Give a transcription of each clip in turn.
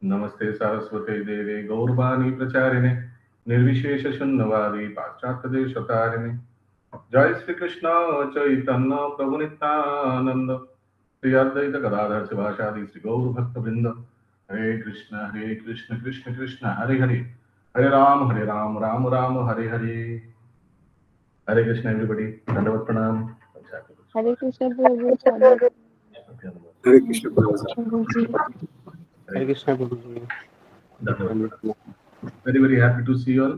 नमस्ते सारस्वते देवे गौरवाणी प्रचारिणे निर्विशेष शून्यवादी पाश्चात्य देशतारिणे जय श्री कृष्ण चैतन्य प्रभु नित्यानंद श्री अद्वैत गदाधर शिवासादि श्री गौर भक्त वृंद हरे कृष्ण कृष्ण कृष्ण हरे हरे हरे राम राम राम हरे हरे हरे कृष्ण एवरीबॉडी दंडवत प्रणाम हरे कृष्ण प्रभु सादर हरे कृष्ण प्रभु जी। हरे कृष्ण प्रभु जी। दंडवत प्रणाम very happy to see you all.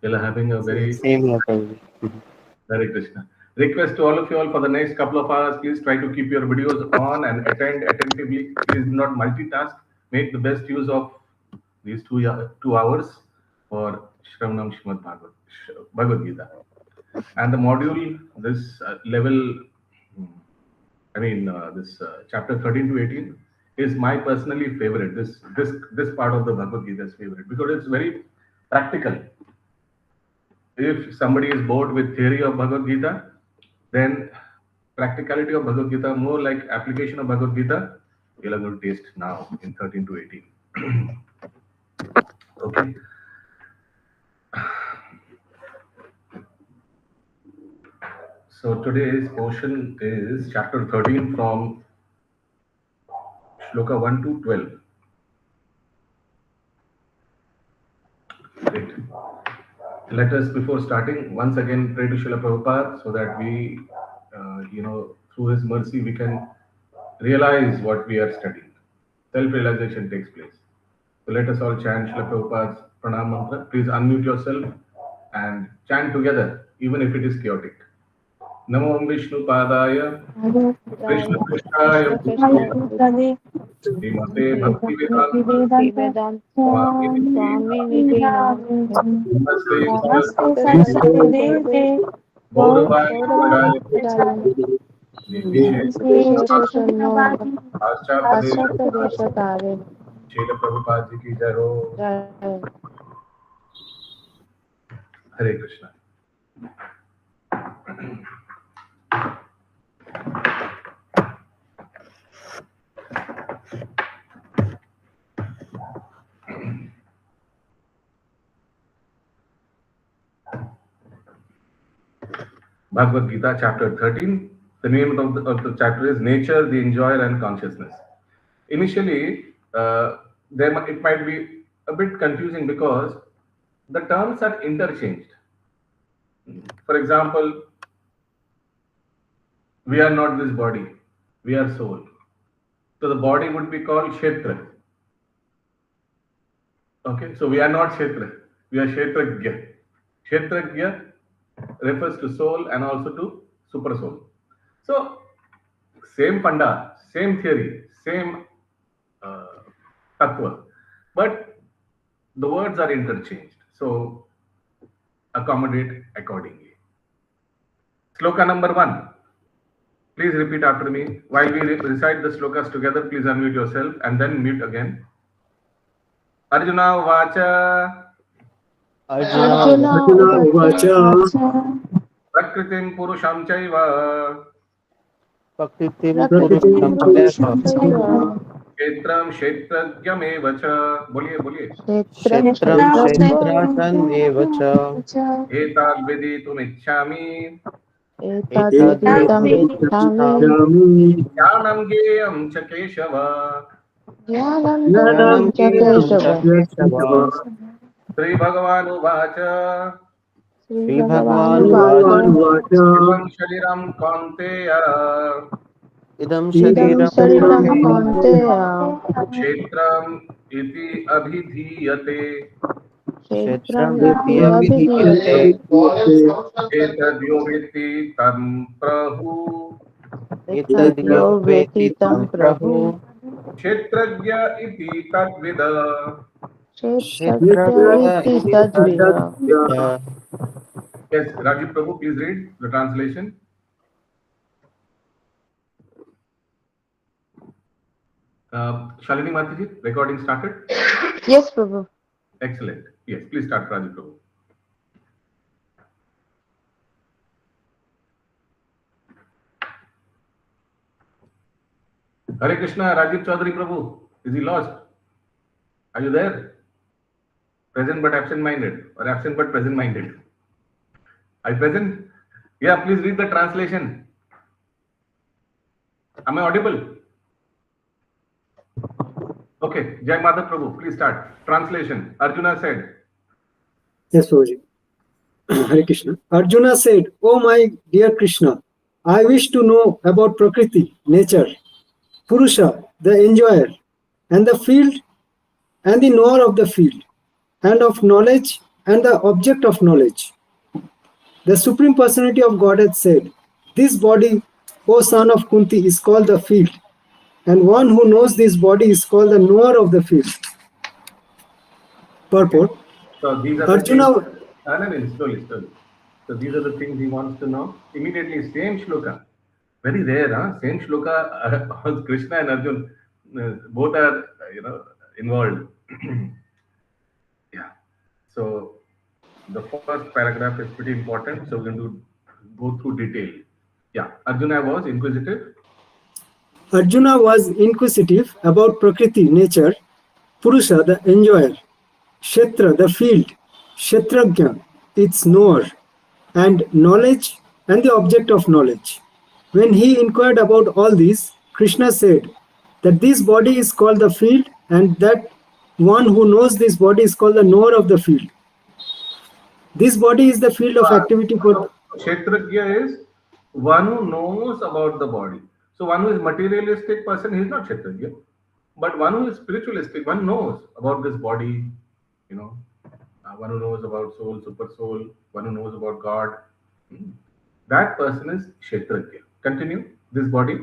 You're having a very Same here, Prabhu ji. Hare Krishna. Request to all of you all for the next couple of hours, please try to keep your videos on and attend attentively. Please do not multitask. Make the best use of these 2 hours for Shravanam Srimad Bhagavad Gita. And the module, this level, this chapter 13 to 18 is my personally favorite. This part of the Bhagavad Gita is favorite because it's very practical. If somebody is bored with theory of Bhagavad Gita, then practicality of Bhagavad Gita, more like application of Bhagavad Gita, you're going to taste now in 13 to 18. Okay. So today's portion is chapter 13 from Shloka 1 to 12. Great. Let us, before starting, once again pray to Srila Prabhupada so that we, through his mercy, we can realize what we are studying. Self-realization takes place. So let us all chant Srila Prabhupada's Pranam Mantra. Please unmute yourself and chant together, even if it is chaotic. Namo Vishnu Padaya, Krishna Prishthaya, Srimate Bhakti भक्ति वेदांत स्वामी निधि Namaste Saraswati Gauravani पाश्चात्य Srila Prabhupada ji ki jai ho. Hare Krishna. Bhagavad Gita, chapter 13. The name of the chapter is Nature, the Enjoyer, and Consciousness. Initially, it might be a bit confusing because the terms are interchanged. For example, we are not this body, we are soul. So the body would be called Kshetra. Okay, so we are not Kshetra, we are Kshetragya. Kshetragya refers to soul and also to super soul. So, same panda, same theory, same tattva, but the words are interchanged. So, accommodate accordingly. Sloka number 1. Please repeat after me. While we recite the slokas together, please unmute yourself and then mute again. Arjuna Vacha Prakritim Purusham Chaiva Kshetram Kshetragyam Evacha. बोलिए Etad Viditum Ichchami Jnanam Geyam Cha Keshava Sri Bhagavan Uvacha Idam Shariram Kaunteya Kshetram Iti Abhidhiyate Etadyo Viti Tam Prahu Kshetragya Iti Tadvida. Yes, Rajiv Prabhu, please read the translation. Shalini Mataji, recording started? Yes, Prabhu. Excellent. Yes, please start, Rajiv Prabhu. Hare Krishna, Rajiv Chaudhary Prabhu. Is he lost? Are you there? Present but absent-minded, or absent but present-minded? Are you present? Yeah, please read the translation. Am I audible? Okay, Jai Mother Prabhu, please start. Translation. Arjuna said. Yes, Prabhuji. Hare Krishna. Arjuna said, "Oh my dear Krishna, I wish to know about Prakriti, nature, Purusha, the enjoyer, and the field, and the knower of the field, and of knowledge, and the object of knowledge." The Supreme Personality of Godhead said, "This body, O son of Kunti, is called the field, and one who knows this body is called the knower of the field." Purport. So these are the Arjuna, things. Slowly. So these are the things he wants to know. Immediately, same shloka. Very rare, huh? Same shloka. Krishna and Arjun, both are, involved. Yeah. So the first paragraph is pretty important. So we're going to go through detail. Yeah. Arjuna was inquisitive. Arjuna was inquisitive about Prakriti, nature, Purusha, the enjoyer, Kshetra, the field, Kshetrajna, its knower, and knowledge and the object of knowledge. When he inquired about all these, Krishna said that this body is called the field, and that one who knows this body is called the knower of the field. This body is the field of activity for... Kshetrajna is one who knows about the body. So one who is materialistic person, he is not Kshetrajna. But one who is spiritualistic, one knows about this body, one who knows about soul, super soul, one who knows about God. That person is Kshetrajna. Continue. This body.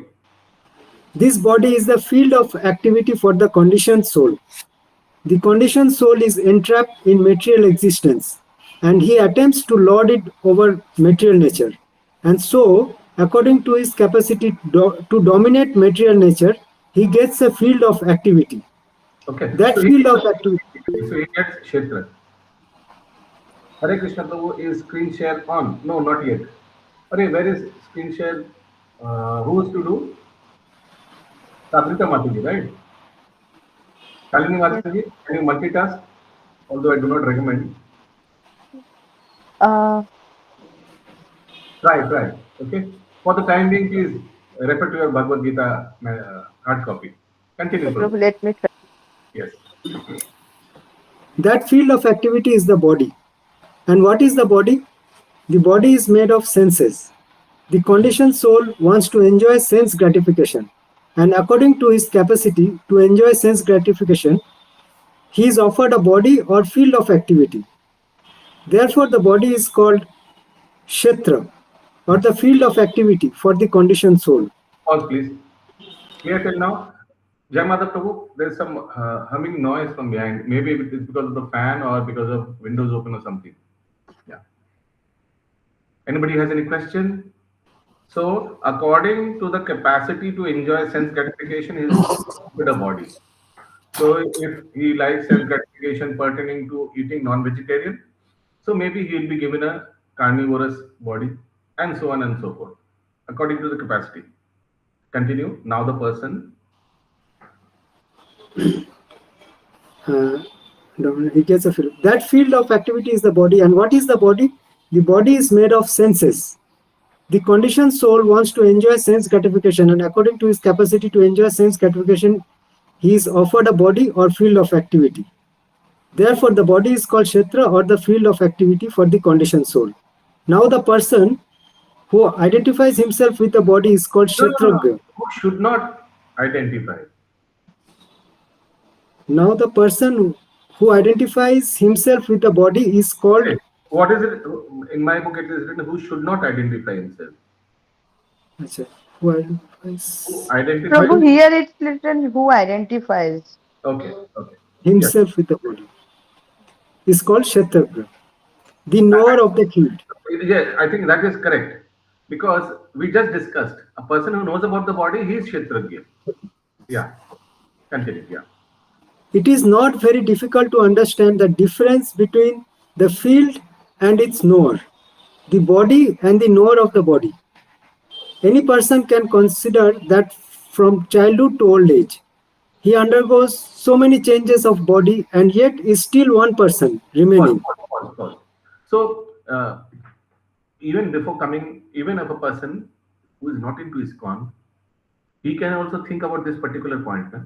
This body is the field of activity for the conditioned soul. The conditioned soul is entrapped in material existence, and he attempts to lord it over material nature. And so, according to his capacity to dominate material nature, he gets a field of activity. Okay. That field of activity. So he gets Kshetra. Hare Krishna Prabhu, is screen share on? No, not yet. Hare, where is screen share? Who is to do? Sabrita Mataji, right? Kalini Mataji, can you multitask? Although I do not recommend. Try. Okay. For the time being, please refer to your Bhagavad Gita hard copy. Continue. Prabhu. Let me try. Yes. That field of activity is the body. And what is the body? The body is made of senses. The conditioned soul wants to enjoy sense gratification. And according to his capacity to enjoy sense gratification, he is offered a body or field of activity. Therefore, the body is called Kshetra, or the field of activity for the conditioned soul. Pause, please. Clear till now? Jai Mother Prabhu, there is some humming noise from behind. Maybe it's because of the fan or because of windows open or something. Yeah. Anybody has any question? So, according to the capacity to enjoy sense gratification, he is with a body. So, if he likes sense gratification pertaining to eating non-vegetarian, so maybe he will be given a carnivorous body, and so on and so forth, according to the capacity. Continue. Now the person. He gets a field. That field of activity is the body. And what is the body? The body is made of senses. The conditioned soul wants to enjoy sense gratification, and according to his capacity to enjoy sense gratification, he is offered a body or field of activity. Therefore, the body is called Kshetra, or the field of activity for the conditioned soul. Now, the person who identifies himself with the body is called Kshetrajna. Who should not identify? Now, the person who identifies himself with the body is called... Okay. What is it? In my book, it is written, who should not identify himself? Who identifies? Who identifies? Prabhu, here it's written who identifies. Okay. Himself yes. With the body is called Kshetrajna, the knower of the field. Yeah, I think that is correct. Because we just discussed, a person who knows about the body, he is Kshetrajna. Yeah. Continue. Yeah. It is not very difficult to understand the difference between the field and its knower, the body and the knower of the body. Any person can consider that from childhood to old age, He undergoes so many changes of body and yet is still one person remaining. Pause. So, even before coming, even if a person who is not into ISKCON, he can also think about this particular point. Na?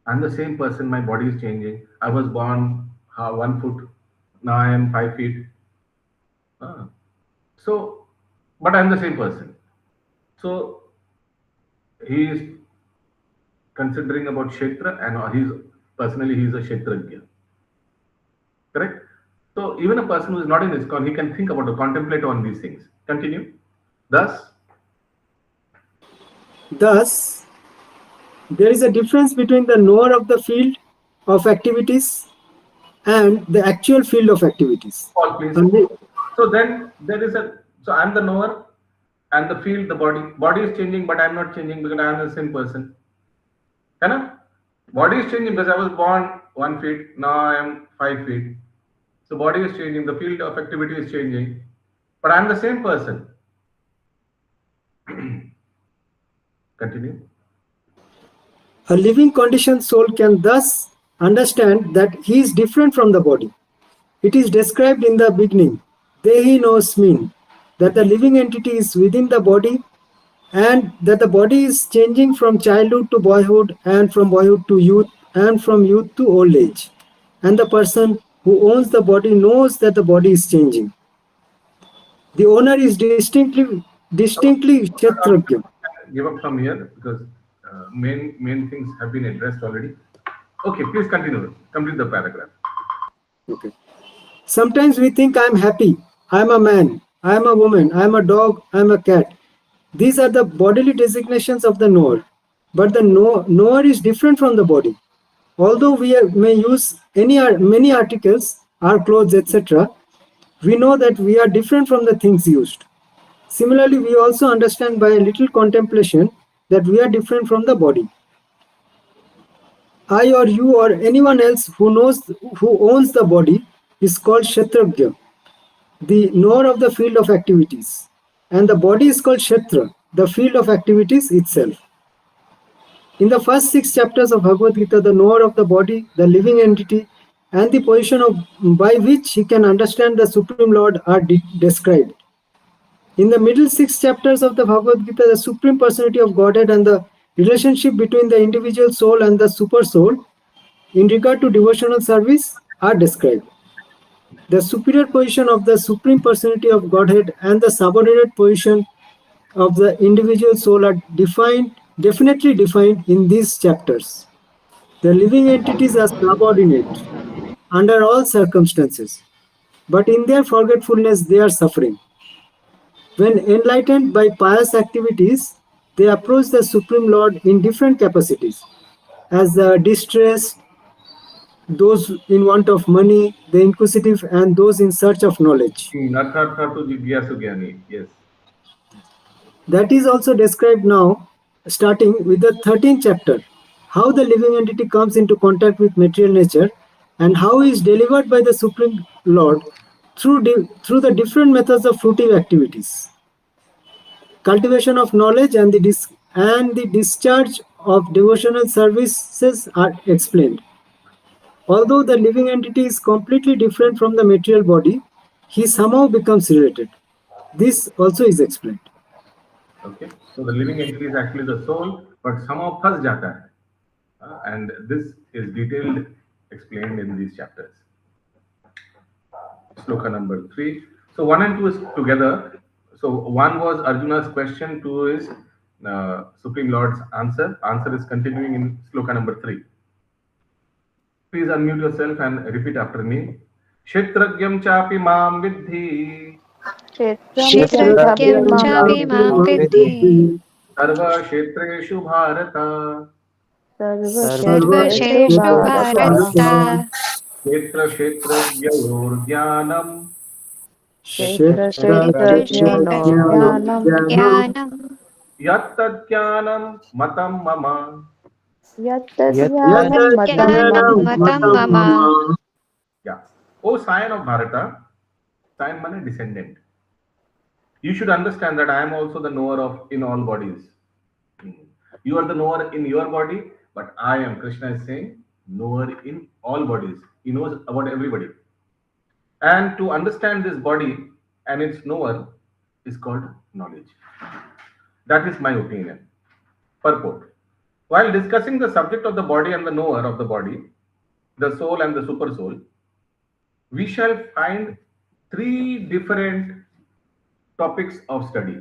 I'm the same person, my body is changing. I was born 1 foot, now I am 5 feet. Ah. So, but I'm the same person. So, he is considering about Kshetra and he's a Kshetrajna. Correct? So, even a person who is not in ISKCON, he can think about or contemplate on these things. Continue. Thus, There is a difference between the knower of the field of activities and the actual field of activities. pause please. So then there is so I'm the knower and the field, the body is changing, but I'm not changing because I am the same person. Right? Body is changing because I was born 1 feet, now I am 5 feet. So body is changing, the field of activity is changing, but I'm the same person. Continue. A living conditioned soul can thus understand that he is different from the body. It is described in the beginning, Dehi Nosmin, that the living entity is within the body and that the body is changing from childhood to boyhood and from boyhood to youth and from youth to old age. And the person who owns the body knows that the body is changing. The owner is distinctly Kshetrajna. Give up from here because main things have been addressed already. Okay, please continue. Complete the paragraph. Okay. Sometimes we think I am happy, I am a man, I am a woman, I am a dog, I am a cat. These are the bodily designations of the knower. But the knower is different from the body. Although may use many articles, our clothes, etc., we know that we are different from the things used. Similarly, we also understand by a little contemplation that we are different from the body. I or you or anyone else who owns the body is called Kshetrajna, the knower of the field of activities. And the body is called Kshetra, the field of activities itself. In the first 6 chapters of Bhagavad Gita, the knower of the body, the living entity, and the position by which he can understand the Supreme Lord are described. In the middle 6 chapters of the Bhagavad Gita, the Supreme Personality of Godhead and the relationship between the individual soul and the super soul in regard to devotional service are described. The superior position of the Supreme Personality of Godhead and the subordinate position of the individual soul are definitely defined in these chapters. The living entities are subordinate under all circumstances, but in their forgetfulness they are suffering. When enlightened by pious activities, they approach the Supreme Lord in different capacities, as the distressed, those in want of money, the inquisitive, and those in search of knowledge. Yes. That is also described now, starting with the 13th chapter, how the living entity comes into contact with material nature and how he is delivered by the Supreme Lord through the different methods of fruitive activities. Cultivation of knowledge and the discharge of devotional services are explained. Although the living entity is completely different from the material body, he somehow becomes related. This also is explained. Okay. So the living entity is actually the soul, but somehow phas jata hai. And this is detailed, explained in these chapters. Sloka number 3. So 1 and 2 is together. So 1 was Arjuna's question, 2 is Supreme Lord's answer. Answer is continuing in Sloka number 3. Please unmute yourself and repeat after me. Kshetragyam chapi mam vidhi. Kshetragyam chapi mam vidhi. Sarva kshetreshu bharata. Sarva kshetreshu bharata. Kshetra kshetrajyoyor jnanam. Kshetra kshetrajnanam jnanam. Yattadjnanam matam mama. Yattadjnanam matam mama. Yeah. O scion of Bharata, scion means descendant. You should understand that I am also the knower of in all bodies. You are the knower in your body, But I am, Krishna is saying, knower in all bodies. He knows about everybody. And to understand this body and its knower is called knowledge. That is my opinion. Purport. While discussing the subject of the body and the knower of the body, the soul and the super soul, we shall find three different topics of study: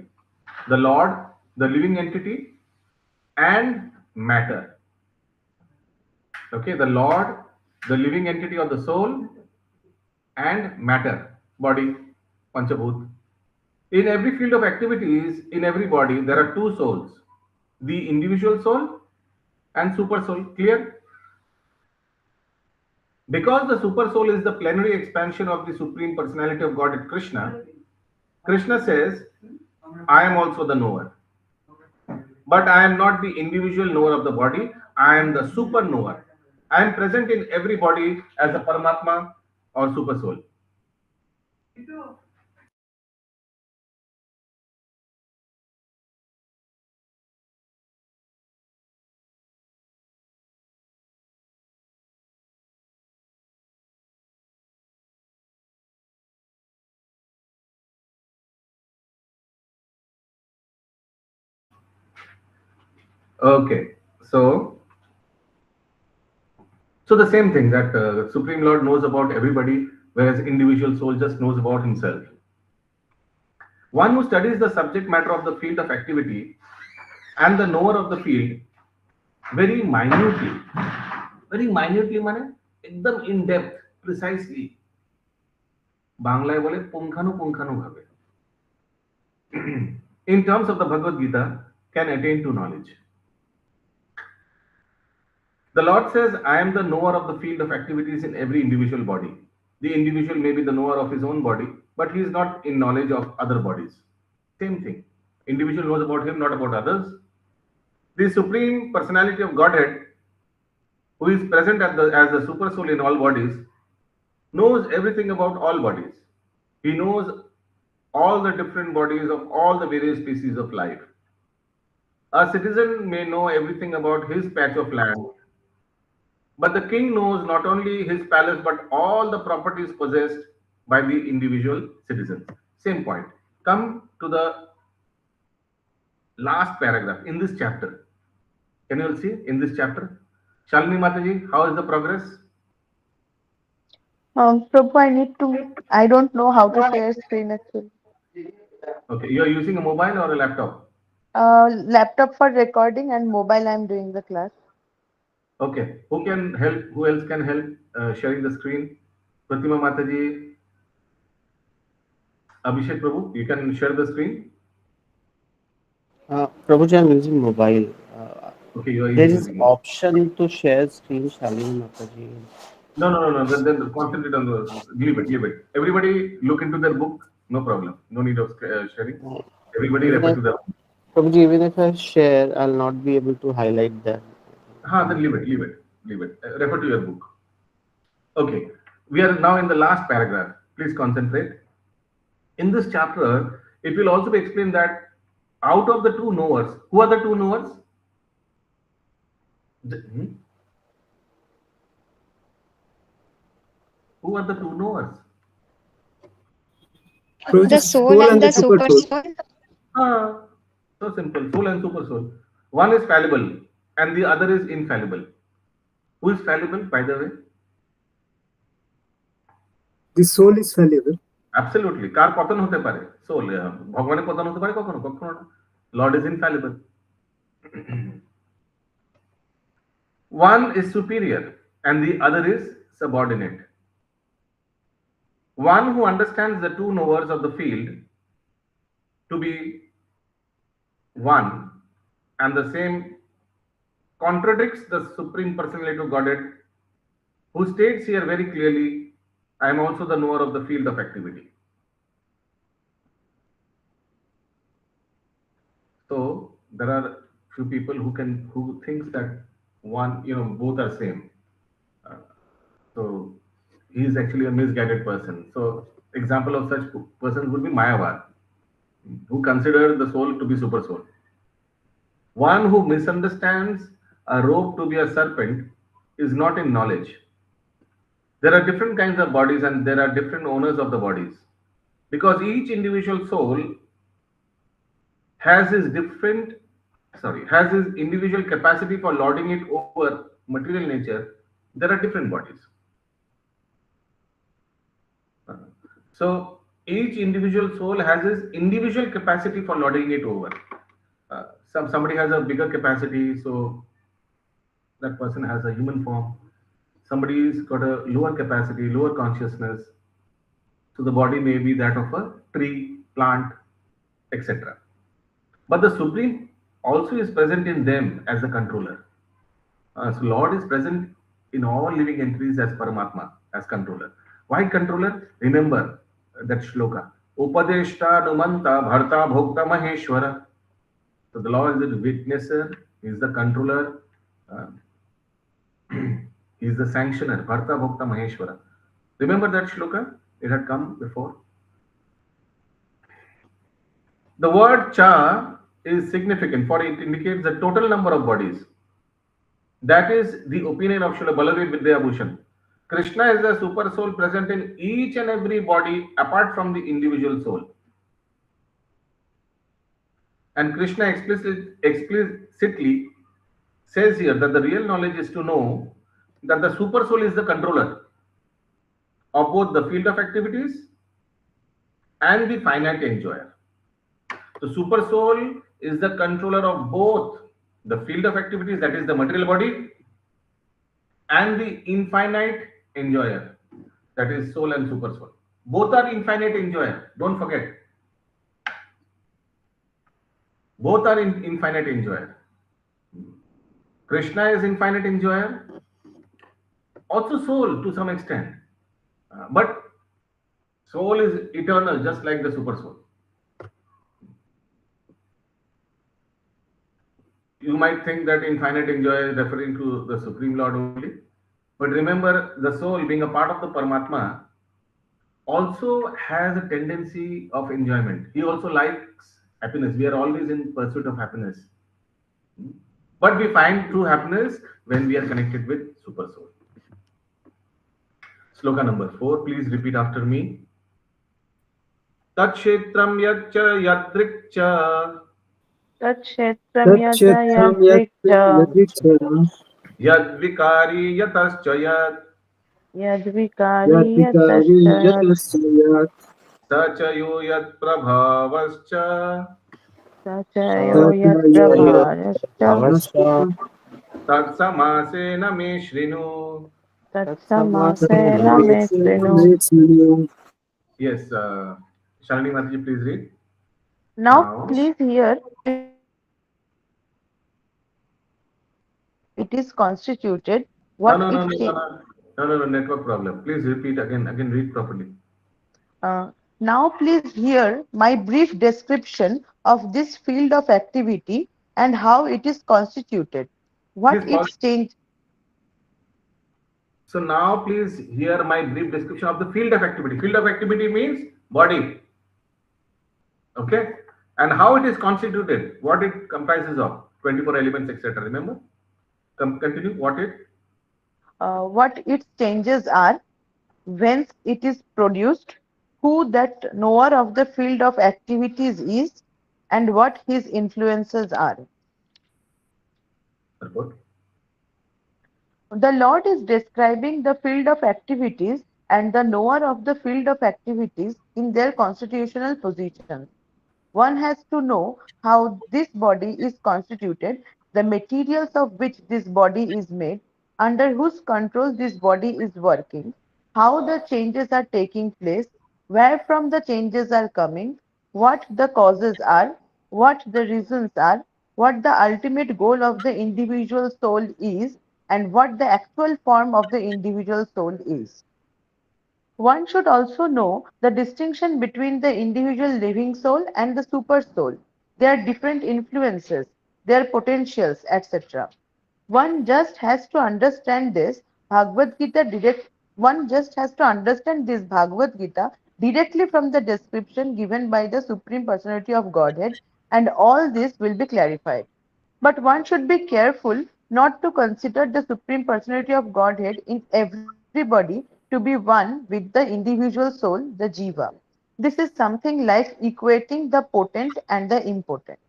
the Lord, the living entity, and matter. Okay, the Lord, the living entity of the soul, and matter, body, Panchabhut. In every field of activities, in every body, there are two souls: the individual soul and super soul. Clear? Because the super soul is the plenary expansion of the Supreme Personality of Godhead Krishna, Krishna says, I am also the knower. But I am not the individual knower of the body, I am the super knower. I am present in every body as a Paramatma or super soul. Okay, so the same thing that Supreme Lord knows about everybody, whereas individual soul just knows about himself. One who studies the subject matter of the field of activity and the knower of the field very minutely মানে একদম in depth, precisely, বাংলায় বলে পুঙ্খানুপুঙ্খানু ভাবে, in terms of the Bhagavad Gita, can attain to knowledge. The Lord says, I am the knower of the field of activities in every individual body. The individual may be the knower of his own body, but he is not in knowledge of other bodies. Same thing. Individual knows about him, not about others. The Supreme Personality of Godhead, who is present as the super soul in all bodies, knows everything about all bodies. He knows all the different bodies of all the various species of life. A citizen may know everything about his patch of land, but the king knows not only his palace but all the properties possessed by the individual citizens. Same point. Come to the last paragraph in this chapter. Can you all see in this chapter? Shalini Mataji, how is the progress? Prabhu, I don't know how to share screen actually. Okay, you are using a mobile or a laptop? Laptop for recording and mobile I'm doing the class. Okay, who can help? Who else can help sharing the screen? Pratima Mataji, Abhishek Prabhu, you can share the screen. Prabhuji, I'm using mobile. Okay, you are There is using. option to share screen, Shalini Mataji. No. Then concentrate on the. Leave it. Everybody look into their book. No problem. No need of sharing. Everybody Even refer if, to their. Prabhuji, even if I share, I'll not be able to highlight that. Then leave it. Refer to your book. Okay, we are now in the last paragraph. Please concentrate. In this chapter, it will also be explained that out of the two knowers, who are the two knowers? Who are the two knowers? The soul and the super soul. So simple. Soul and super soul. One is fallible and the other is infallible. Who is fallible, by the way? The soul is fallible. Absolutely. কার পতন হতে পারে? Soul. ভগবানের পতন হতে পারে কখনো না। Lord is infallible. One is superior and the other is subordinate. One who understands the two knowers of the field to be one and the same contradicts the Supreme Personality of Godhead, who states here very clearly, I am also the knower of the field of activity. So there are few people who thinks that both are same. So he is actually a misguided person. So example of such persons would be Mayavad, who consider the soul to be super soul. One who misunderstands a rope to be a serpent is not in knowledge. There are different kinds of bodies and there are different owners of the bodies. Because each individual soul has his has his individual capacity for lording it over material nature. There are different bodies. So each individual soul has his individual capacity for lording it over. Somebody has a bigger capacity, so that person has a human form. Somebody's got a lower capacity, lower consciousness, so the body may be that of a tree, plant, etc. But the Supreme also is present in them as a controller. So Lord is present in all living entities as Paramatma, as controller. Why controller? Remember that shloka. Upadeshta Numanta Bharta Bhokta Maheshwara. So the Lord is the witnesser, he is the controller, uh, he is the sanctioner, Bharta Bhokta Maheshwara. Remember that shloka? It had come before. The word cha is significant for it indicates the total number of bodies. That is the opinion of Srila Baladev Vidyabhushan. Krishna is the super soul present in each and every body apart from the individual soul. And Krishna explicitly says here that the real knowledge is to know that the super soul is the controller of both the field of activities and the finite enjoyer. The super soul is the controller of both the field of activities, that is the material body, and the infinite enjoyer, that is soul and super soul. Both are infinite enjoyer. Don't forget. Both are infinite enjoyer. Krishna is infinite enjoyer, also soul to some extent. But soul is eternal, just like the super soul. You might think that infinite enjoyer is referring to the Supreme Lord only. But remember, the soul being a part of the Paramatma also has a tendency of enjoyment. He also likes happiness. We are always in pursuit of happiness. But we find true happiness when we are connected with Super Soul. Sloka number 4, please repeat after me. Tatshetram yaccha yadrikcha Tatshetram yada Tatshetram yadricha yadriksha yadvikari yatascha yad yadvikari yadvikari yatashayat yatasya sachayo yad prabhavascha sachayo tathaya yatrabharascha nasta tatsamasena me shrinu. tatsamasena me shrinu. tathamasenamesnanu. Yes, Shalini Mataji, please read. Now Now, please hear, it is constituted, what it changes no, no, no, no, no, no, no, no, no, network problem. Please repeat again, read properly. now please hear my brief description of this field of activity and how it is constituted. What Please pause. its change. So now please hear my brief description of the field of activity. Field of activity means body. Okay. And how it is constituted, what it comprises of, 24 elements, etc. Remember? Continue. What its changes are, whence it is produced, who that knower of the field of activities is, and what his influences are. Report. The Lord is describing the field of activities and the knower of the field of activities in their constitutional positions. One has to know how this body is constituted, the materials of which this body is made, under whose control this body is working, how the changes are taking place, where from the changes are coming, what the causes are, what the reasons are, what the ultimate goal of the individual soul is, and what the actual form of the individual soul is. One should also know the distinction between the individual living soul and the super soul, their different influences, their potentials, etc. One just has to understand this Bhagavad Gita direct one just has to understand this Bhagavad Gita directly from the description given by the Supreme Personality of Godhead, and all this will be clarified. But one should be careful not to consider the Supreme Personality of Godhead in everybody to be one with the individual soul, the Jiva. This is something like equating the potent and the impotent.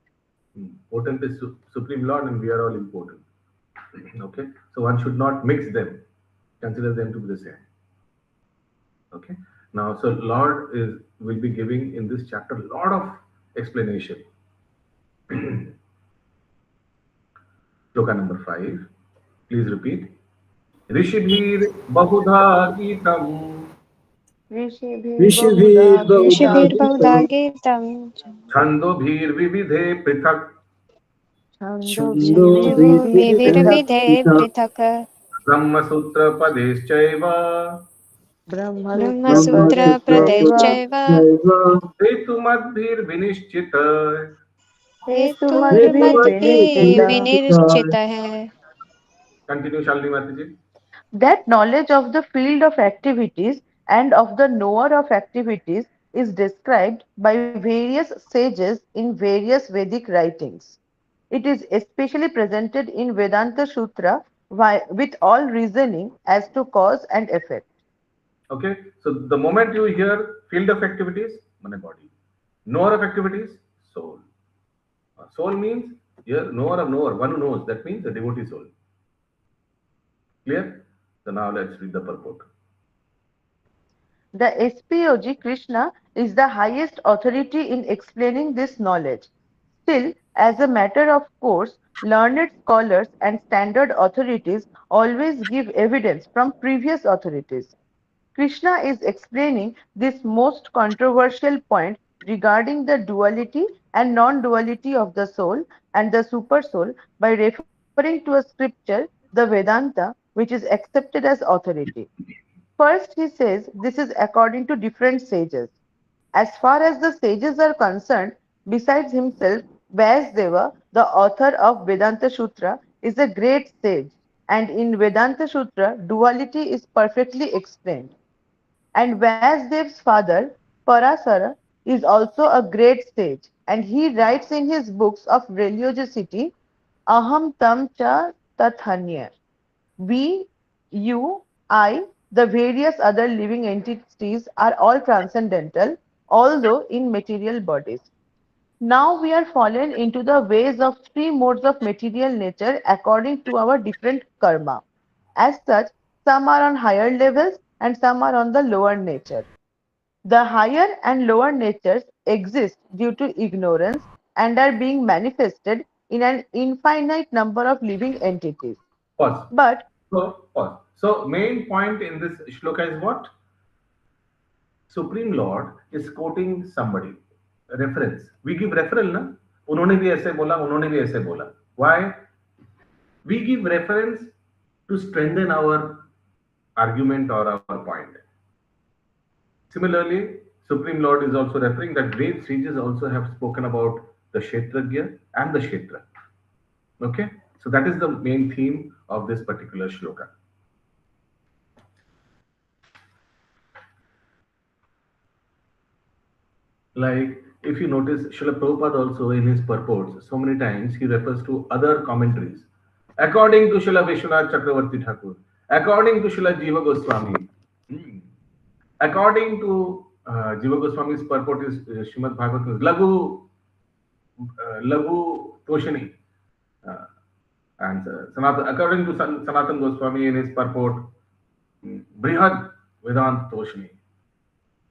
Potent is Supreme Lord, and we are all important. Okay, so one should not mix them, consider them to be the same. Okay, now so Lord is will be giving in this chapter a lot of explanation. Shloka number 5. Please repeat. Rishibhir Bahudha Gitam ऋषिभिः बहुधा ऋषिभिर्बहुधा गीतं गीतं Chandobhir Vividhe Prithak छन्दोभिर्विविधैः विविधे गीतं पृथक् Brahma Sutra Padeshchaiva Brahmasutra ब्रह्मसूत्रप्रदैश्चैव ब्रह्मसूत्रपदैश्चैव Hetumadbhir Vinishchita. हेतुर्मद्भिः हेतुमद्भिर्विनिश्चितः। विनिश्चितः. Continue, Shalini Mataji. That knowledge of the field of activities and of the knower of activities is described by various sages in various Vedic writings. It is especially presented in Vedanta Sutra with all reasoning as to cause and effect. Okay, so the moment you hear field of activities, mana body. Knower of activities, soul. Soul means here knower of knower, one who knows. That means the devotee soul. Clear? So now let's read the purport. The SPOG Krishna is the highest authority in explaining this knowledge. Still, as a matter of course, learned scholars and standard authorities always give evidence from previous authorities. Krishna is explaining this most controversial point regarding the duality and non-duality of the soul and the supersoul by referring to a scripture, the Vedanta, which is accepted as authority. First, he says this is according to different sages. As far as the sages are concerned, besides himself, Vyasdeva, the author of Vedanta Sutra, is a great sage, and in Vedanta Sutra, duality is perfectly explained. And Vyasdev's father, Parasara, is also a great sage, and he writes in his books of religiosity, Aham tam cha tathanya. We, you, I, the various other living entities are all transcendental, although in material bodies. Now we are fallen into the ways of three modes of material nature according to our different karma. As such, some are on higher levels and some are on the lower nature. The higher and lower natures exist due to ignorance and are being manifested in an infinite number of living entities. Pause. But Pause. So main point in this shloka is what? Supreme Lord is quoting somebody. Reference. We give referral, na? उन्होंने भी ऐसे बोला, उन्होंने भी ऐसे बोला. Why? We give reference to strengthen our argument or our point. Similarly, Supreme Lord is also referring that great sages also have spoken about the Kshetragya and the Kshetra. Okay? So that is the main theme of this particular shloka. Like, if you notice, Srila Prabhupada also in his purports, so many times he refers to other commentaries. According to Srila Vishwanath Chakravarti Thakur, according to Srila Jiva Goswami, according to Jiva Goswami's purport is Srimad Bhagavatam, Lagu Toshini. And according to Sanatan Goswami in his purport, Brihad Vedant Toshini.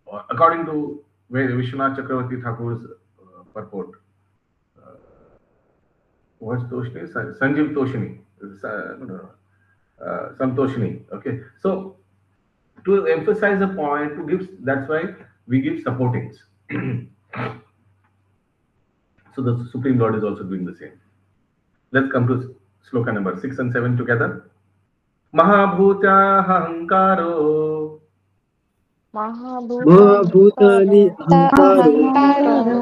Or according to Vishwanath Chakravarti Thakur's purport, what's Toshini? Sanjeev Toshini. Santoshini. Okay. So, to emphasize a point, to give, that's why we give supportings. So, the Supreme Lord is also doing the same. Let's come to sloka number 6 and 7 together. Mahabhuta Hankaro महाभूतानि अहङ्कारो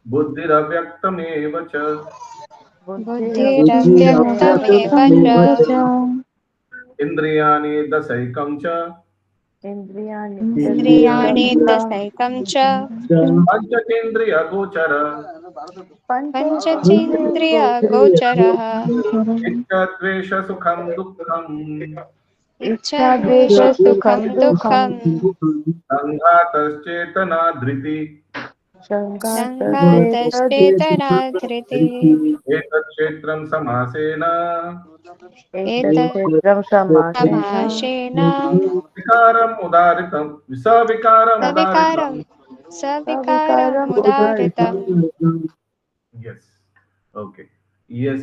Buddhiravyaktamev cha बुद्धिरव्यक्तमेव च Indriyani dasaikam cha इन्द्रियाणि दशैकं च Panchatendriya gochara पञ्चचेन्द्रिया गोचरः इच्छद्वेषसुखं दुःखं इच्छाद्वेषसुखं दुःखं सङ्घातश्चेतना धृति सङ्घातश्चेतना धृतिः एतत् क्षेत्रं समासेन एतत् समासेन विकारम् उदारितं सविकारम् उदारितं सविकारम् उदाहृतम् yes okay yes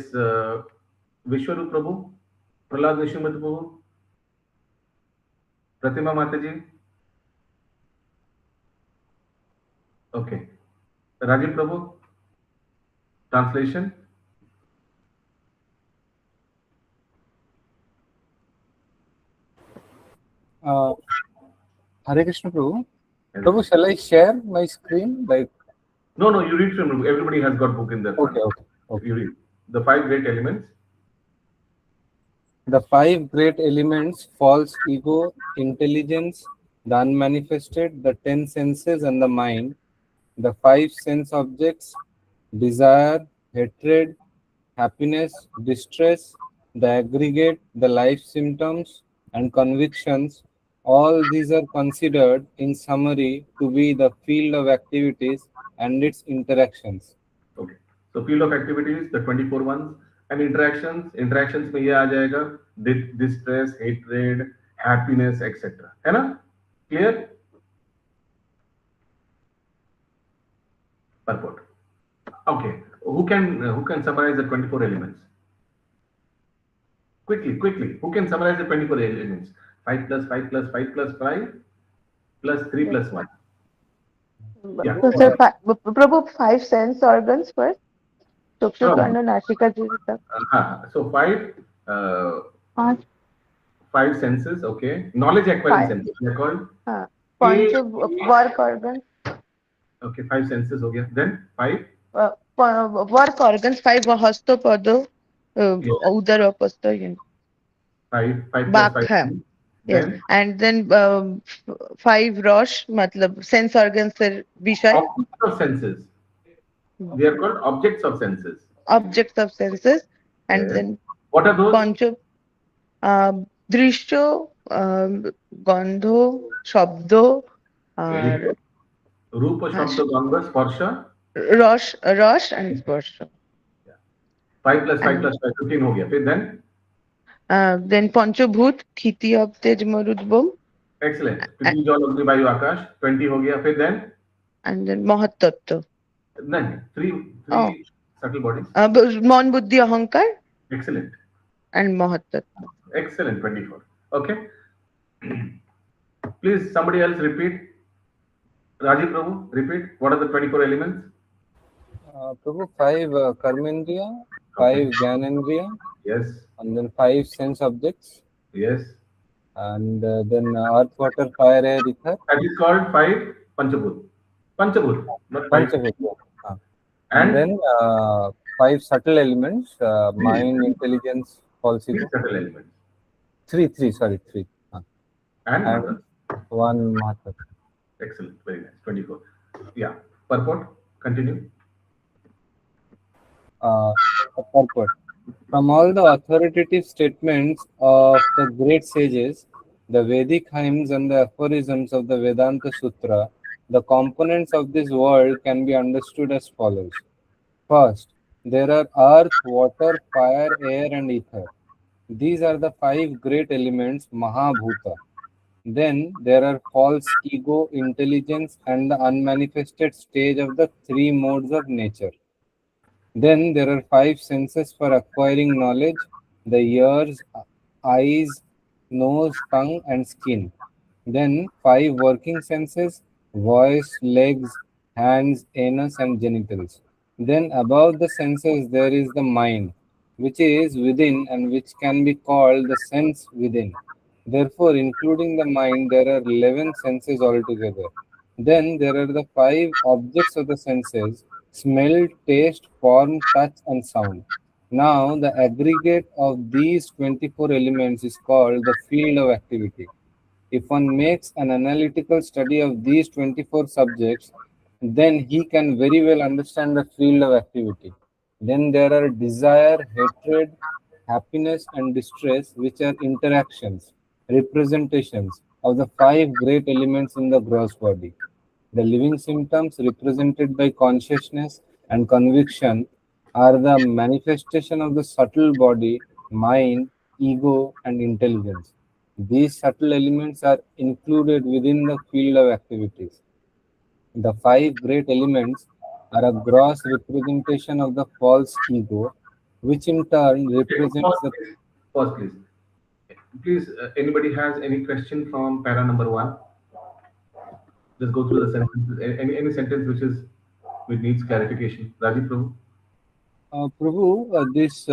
Vishwarup Prabhu Prahlad Nishimati Prabhu Pratima Mataji okay Rajiv Prabhu translation Hare Krishna Prabhu. Prabhu, shall I share my screen? Like, no you read from everybody has got book in their front. Okay. You read the 5 great elements. The 5 great elements: false ego, intelligence, the unmanifested, the 10 senses, and the mind. The 5 sense objects: desire, hatred, happiness, distress, the aggregate, the life symptoms, and convictions. All these are considered, in summary, to be the field of activities and its interactions. Okay, so field of activities, the 24 ones, and interactions में ये आ जाएगा distress, hatred, happiness, etc. है ना? Clear? Purport. Okay, who can summarize the 24 elements? Quickly. Who can summarize the 24 elements? 5 plus 5 plus 5 plus 5 plus 3 plus 1. Yeah. So, sir, Prabhu, 5 sense organs first. Chakshu, Karna, Nasika, Jivita. So 5 senses, okay. Knowledge acquiring senses. They're called. Panch work organs. Okay, 5 senses हो गया. Then 5. Work organs 5 hasto pado udara pasto 5 plus 5. Yes, and then 5 rosh matlab sense organs से विषय. Objects of senses. They are called objects of senses. Objects of senses, and then what are those? Pancho दृश्यो गंधो शब्दो रूप शब्द गंध स्पर्श रस and sparsha. 5 plus 5 plus 5 15 हो गया. फिर then पंचभूत खिति अब तेज मरुद्भम. Excellent. पृथ्वी जल अग्नि वायु आकाश 20 हो गया. फिर and then महत्तत्व. नहीं, 3 subtle bodies. मन बुद्धि अहंकार. Excellent. And महत्तत्व. Excellent. 24. Okay. Please somebody else repeat. Rajiv Prabhu, repeat. What are the 24 elements? Prabhu, 5 karmendriya, 5 jnanendriya. Yes. And then 5 sense objects. Yes. And then earth, water, fire, air, ether. That is called 5 Panchabhut. Panchabhut, not 5. Panchabhut. And then 5 subtle elements: mind, intelligence, false ego. 3 subtle elements. 3. And 1 Mahatma. Excellent. Very nice. 24. Yeah. Purport. Continue. Purport. From all the authoritative statements of the great sages, the Vedic hymns and the aphorisms of the Vedanta Sutra, the components of this world can be understood as follows. First, there are earth, water, fire, air, and ether. These are the 5 great elements, Mahabhuta. Then there are false ego, intelligence, and the unmanifested stage of the 3 modes of nature. Then there are 5 senses for acquiring knowledge: the ears, eyes, nose, tongue, and skin. Then 5 working senses: voice, legs, hands, anus, and genitals. Then above the senses there is the mind, which is within and which can be called the sense within. Therefore, including the mind, there are 11 senses altogether. Then there are the 5 objects of the senses: smell, taste, form, touch, and sound. Now, the aggregate of these 24 elements is called the field of activity. If one makes an analytical study of these 24 subjects, then he can very well understand the field of activity. Then there are desire, hatred, happiness, and distress, which are interactions, representations of the five great elements in the gross body. The living symptoms represented by consciousness and conviction are the manifestation of the subtle body, mind, ego, and intelligence. These subtle elements are included within the field of activities. The five great elements are a gross representation of the false ego, which in turn Okay, represents the. pause, please. Please, anybody has any question from para number 1? Just go through the sentences. Any sentence which needs clarification. Rajiv Prabhu. Prabhu, this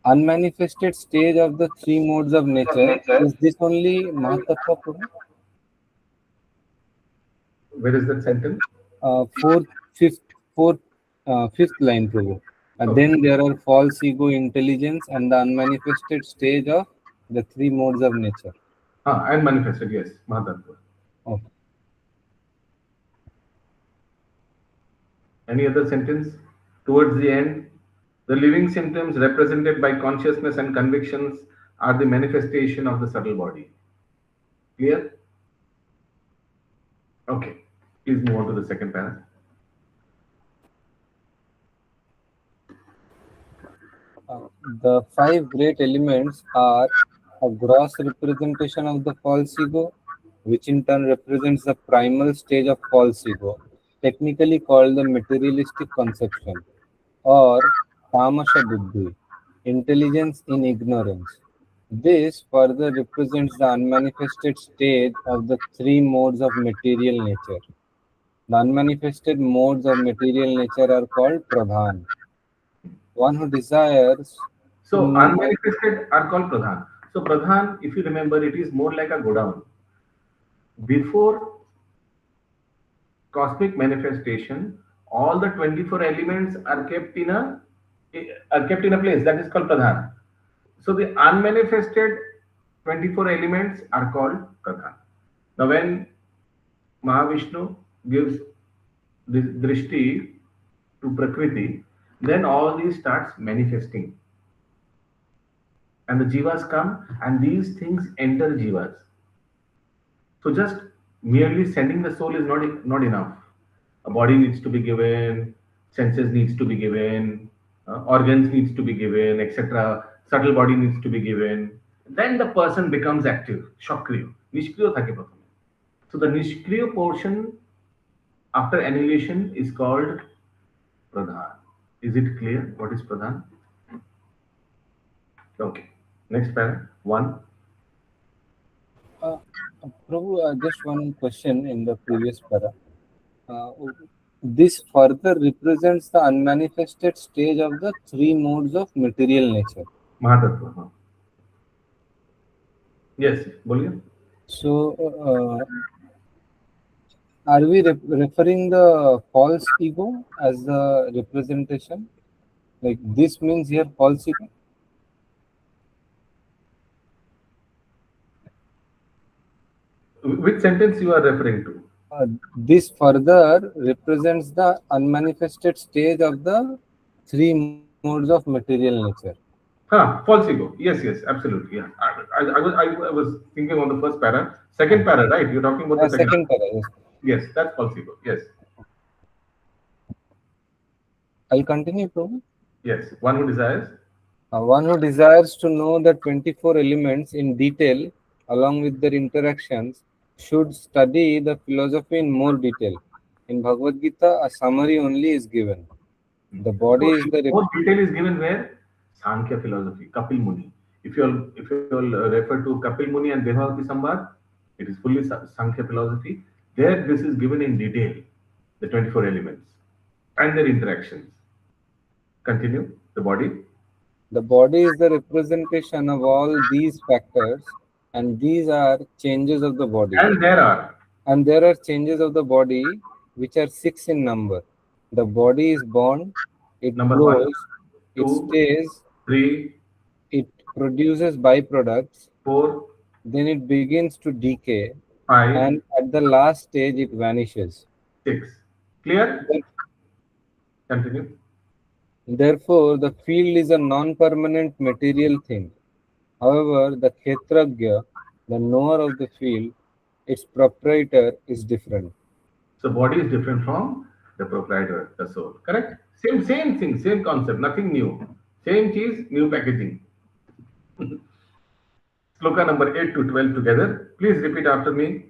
unmanifested stage of the three modes of nature, is this only Mahatattva, Prabhu? Where is that sentence? Fourth, fifth line, Prabhu. Then there are false ego, intelligence, and the unmanifested stage of the three modes of nature. And manifested, yes, Mahatattva. Okay. Any other sentence? Towards the end, the living symptoms represented by consciousness and convictions are the manifestation of the subtle body. Clear? Okay. Please move on to the second paragraph. The five great elements are a gross representation of the false ego, which in turn represents the primal stage of false ego, technically called the materialistic conception, or tamasha buddhi, intelligence in ignorance. This further represents the unmanifested stage of the three modes of material nature. The unmanifested modes of material nature are called pradhan. One who desires to So know. unmanifested are called pradhan. So pradhan, if you remember, it is more like a godown. Before cosmic manifestation, all the 24 elements are kept in a place that is called pradhan. So the unmanifested 24 elements are called pradhan. Now when Mahavishnu gives this drishti to Prakriti, then all these starts manifesting. And the jivas come and these things enter jivas. So just merely sending the soul is not enough. A body needs to be given, senses needs to be given, organs needs to be given, etc. Subtle body needs to be given. Then the person becomes active, shakriya. Nishkriya thake prathame. So the nishkriya portion after annihilation is called pradhan. Is it clear what is pradhan? Okay. Next paragraph. 1. Prabhu, just one question in the previous para. This further represents the unmanifested stage of the three modes of material nature. Mahatattva. Yes, boliye. So, are we referring the false ego as the representation? Like this means here false ego? Which sentence you are referring to? This further represents the unmanifested stage of the three modes of material nature. False ego. Yes, absolutely. Yeah. I was thinking on the first para. Second para, right? You're talking about the second para, yes. Yes, that's false ego. Yes. I'll continue, Prabhu. Yes. One who desires. One who desires to know the 24 elements in detail, along with their interactions, should study the philosophy in more detail. In Bhagavad Gita, a summary only is given. The body is the. More detail is given where? Sankhya philosophy, Kapil Muni. If you'll refer to Kapil Muni and Devavati Samvad, it is fully Sankhya philosophy. There, this is given in detail, the 24 elements and their interactions. Continue. The body. The body is the representation of all these factors, and these are changes of the body. And there are changes of the body which are 6 in number. The body is born, it Number grows, 1, 2, it stays, 3, it produces byproducts, 4, then it begins to decay, 5, and at the last stage it vanishes. 6. Clear? Continue. Therefore, the field is a non-permanent material thing. However, the Kshetragya, the knower of the field, its proprietor, is different. So body is different from the proprietor, the soul. Correct? Same thing, same concept, nothing new. Same cheese, new packaging. Sloka number 8 to 12 together. Please repeat after me.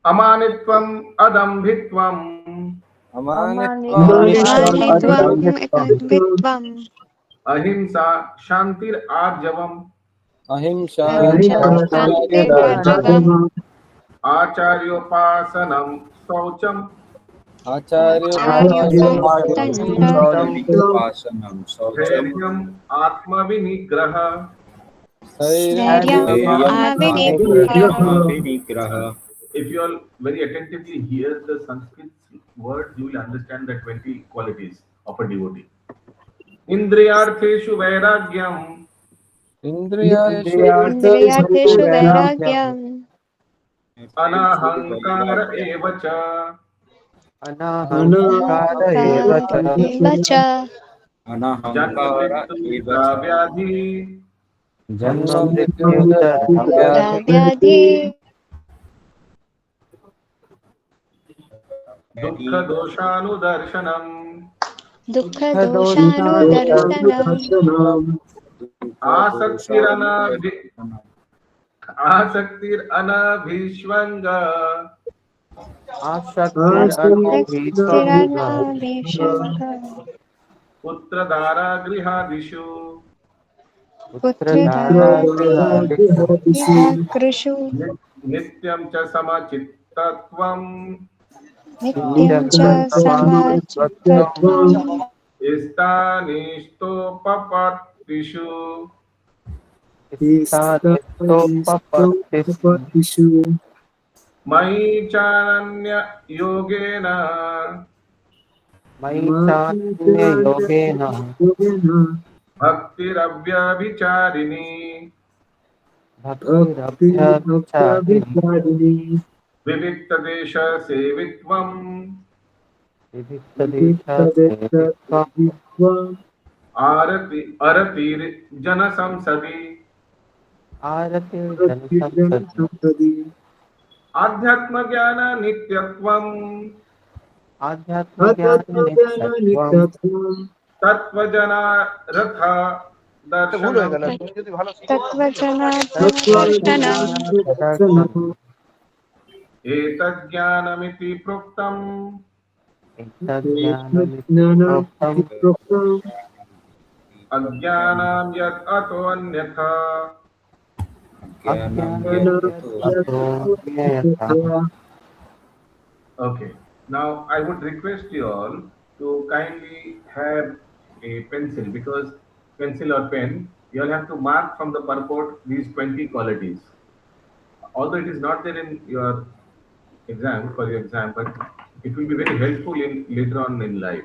Amanitvam adambhitvam Amanitvam Amanitvam vitvam ahimsa shantir arjavam ahimsa ahimsa shantirarjavam acharyopasanam saucham acharyopasanam dhairyam atmavinigraha. dhairyam avinigraha. If you all very attentively hear the Sanskrit words, you will understand the 20 qualities of a devotee. Indriyartheshu vairagyam Indriyartheshu vairagyam anahankara evacha Anahankara eva cha. vacha janma mrityu vyadhi Janma mrityuta vyadhi dukkha doshanudarshanam dukkha doshanudarshanam asaktir anabhishvanga Tirana putra dara grihadishu Krishu nityam cha samachittatvam Nityam cha samachittatvam istanistopapatishu mai chananya yogena bhaktiravyavicharini vivikta desha sevitvam aratir jana samsadi adhyatma jnana nityatvam tattva jana ratha darshanam Tattvajnana etat jnanamiti proktam ajnanam yat ato anyatha. Okay. Now I would request you all to kindly have a pencil, because pencil or pen, you all have to mark from the purport these 20 qualities. Although it is not there in your exam, for your exam, but it will be very helpful in later on in life.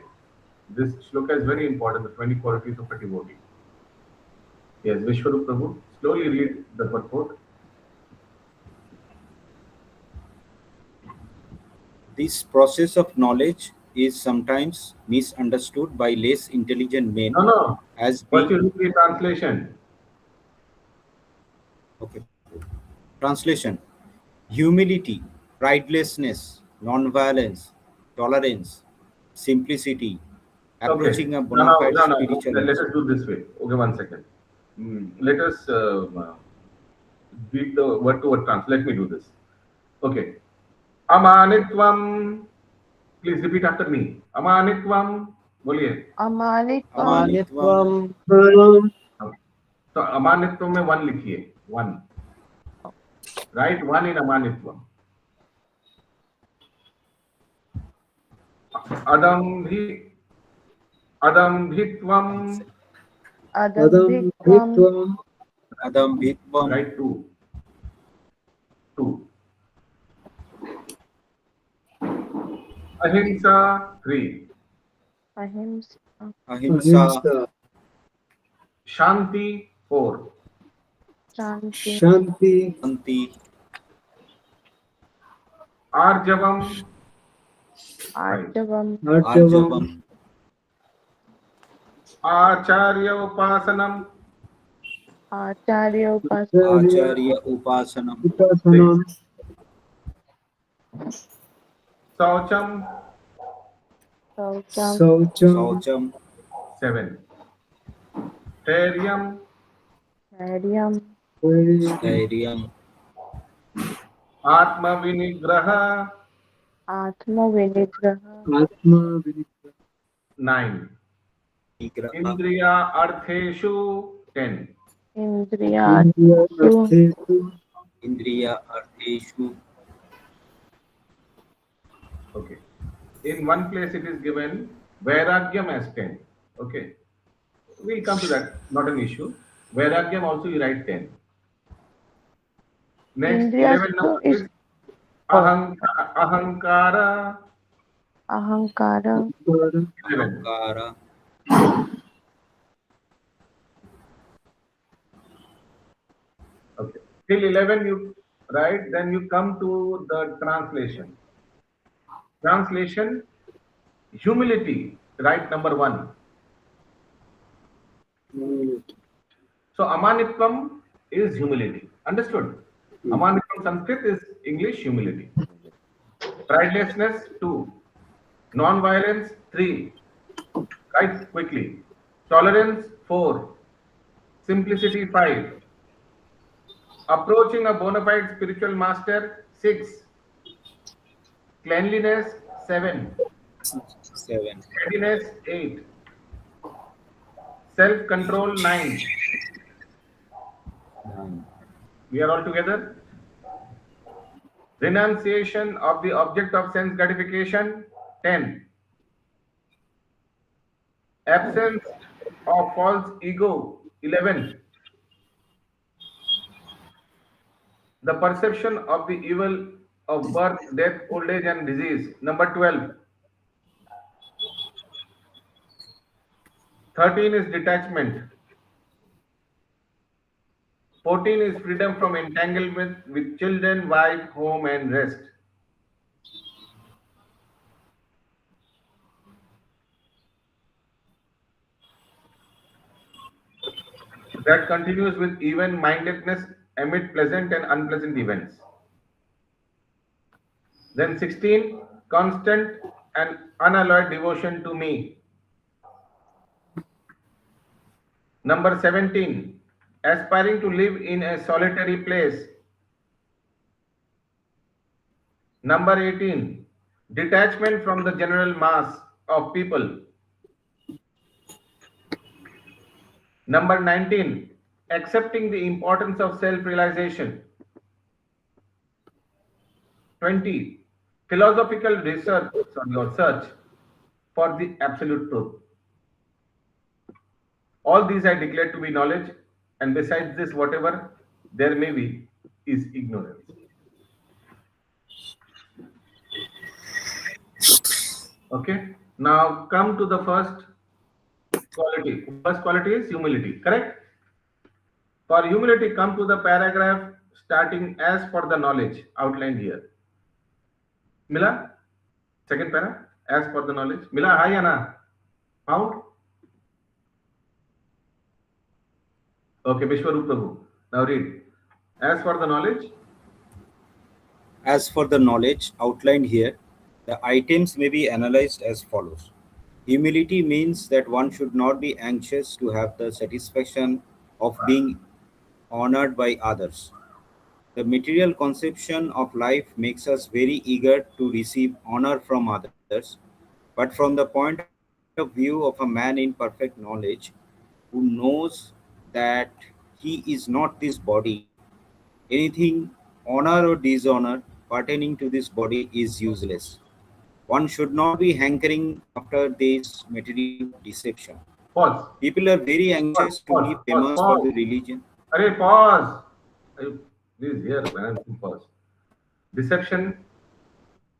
This shloka is very important, the 20 qualities of a devotee. Yes, Vishwarup Prabhu, slowly read the purport. This process of knowledge is sometimes misunderstood by less intelligent men No. as First being... you read the translation. Okay. Translation. Humility, pridelessness, non-violence, tolerance, simplicity, approaching a bona fide spiritual... Let us do this way. Okay, 1 second. Let us read the word to word translation. Let me do this. Okay. Amanitvam. Please repeat after me. Amanitvam. बोलिए. Amanitvam. तो अमानित्व में 1 लिखिए. 1. Write 1 in amanitvam. Adambhitvam. Write 2. 2. Ahimsa 3. Ahimsa. Shanti 4. Shanti. Arjavam. Arjavam. Arjavam. Acharya Upasanam. Acharya Upas. Acharya Upasanam. Upasanam. Saucham. Saucham. Saucham. Saucham. 7. Thairyam. Dhairyam. Dhairyam. Atma Vinigraha. Atma Vinigraha. Atma Vinigraha. 9. Nigraha. Indriya Artheshu. 10. Indriya. Indriya Artheshu. Indriya Artheshu. Okay. In one place it is given Vairagyam as 10. Okay. We'll come to that. Not an issue. Vairagyam also you write 10. Next, Indriya 11 number is is Ahankara. Ahankara. 11. Ahankara. Okay. Till 11 you write, then you come to the translation. Translation, humility, write number 1. So Amanitvam is humility. Understood? Amanitvam Sanskrit is English humility. Pridelessness 2. Non-violence 3. Write quickly. Tolerance 4. Simplicity 5. Approaching a bona fide spiritual master 6. Cleanliness 7. 7. Steadiness 8. Self-control 9. 9. We are all together. Renunciation of the object of sense gratification 10. Absence of false ego 11. The perception of the evil of birth, death, old age and disease number 12. 13 is detachment. 14 is freedom from entanglement with children, wife, home and rest. That continues with even-mindedness amid pleasant and unpleasant events. Then 16, constant and unalloyed devotion to me. Number 17, aspiring to live in a solitary place. Number 18, detachment from the general mass of people. Number 19, accepting the importance of self-realization. 20, philosophical research or search for the absolute truth. All these I declare to be knowledge, and besides this, whatever there may be is ignorance. Okay, now come to the first quality. First quality is humility, correct? For humility, come to the paragraph starting as for the knowledge outlined here. Mila, second para, as for the knowledge. Mila, hi Anna. Found? Okay, Vishwarup Prabhu. Now read. As for the knowledge. As for the knowledge outlined here, the items may be analyzed as follows. Humility means that one should not be anxious to have the satisfaction of being honored by others. The material conception of life makes us very eager to receive honor from others, but from the point of view of a man in perfect knowledge, who knows that he is not this body, anything, honor or dishonor, pertaining to this body is useless. One should not be hankering after this material deception. Pause. People are very anxious to be famous for the religion. Arey, pause. Please here, man. Pause. Deception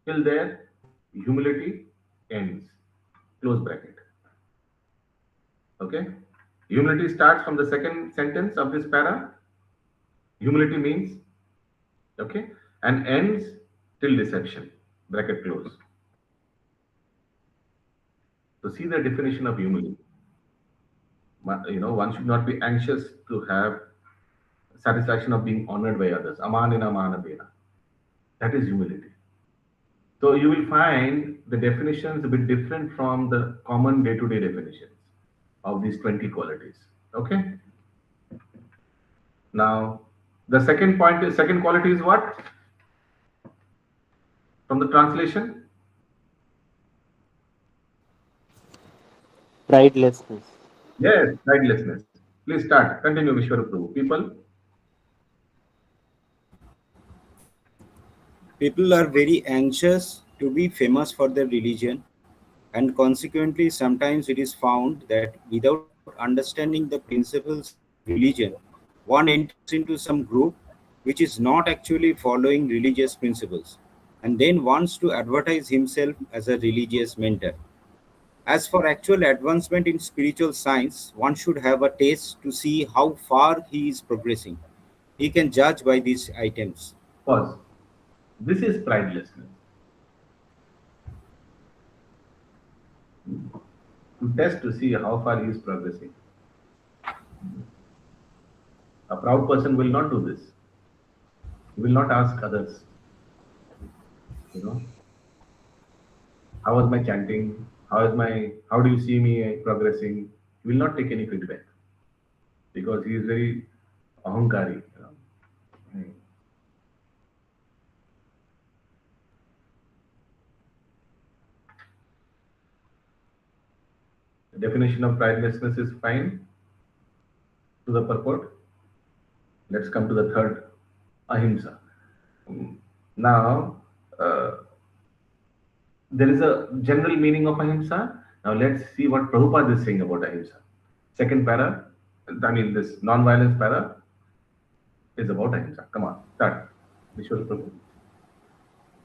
till there, humility ends. Close bracket. Okay. Humility starts from the second sentence of this para. Humility means, okay, and ends till deception, bracket close. So see the definition of humility. One should not be anxious to have satisfaction of being honored by others. Amanina manabena. That is humility. So you will find the definitions a bit different from the common day-to-day definitions of these 20 qualities. Okay. Now, the second quality is what? From the translation? Pridelessness. Yes, pridelessness. Please start. Continue, Vishwarup. People. People are very anxious to be famous for their religion, and consequently, sometimes it is found that without understanding the principles of religion, one enters into some group which is not actually following religious principles and then wants to advertise himself as a religious mentor. As for actual advancement in spiritual science, one should have a taste to see how far he is progressing. He can judge by these items. Pause. This is pridelessness. To test to see how far he is progressing. A proud person will not do this. He will not ask others, how was my chanting? How do you see me progressing? He will not take any feedback because he is very ahankari. The definition of pridelessness is fine to the purport. Let's come to the third, ahimsa. Now, there is a general meaning of ahimsa. Now let's see what Prabhupada is saying about ahimsa. Second para, this non-violence para is about ahimsa. Come on, start. Vishwal Prabhu.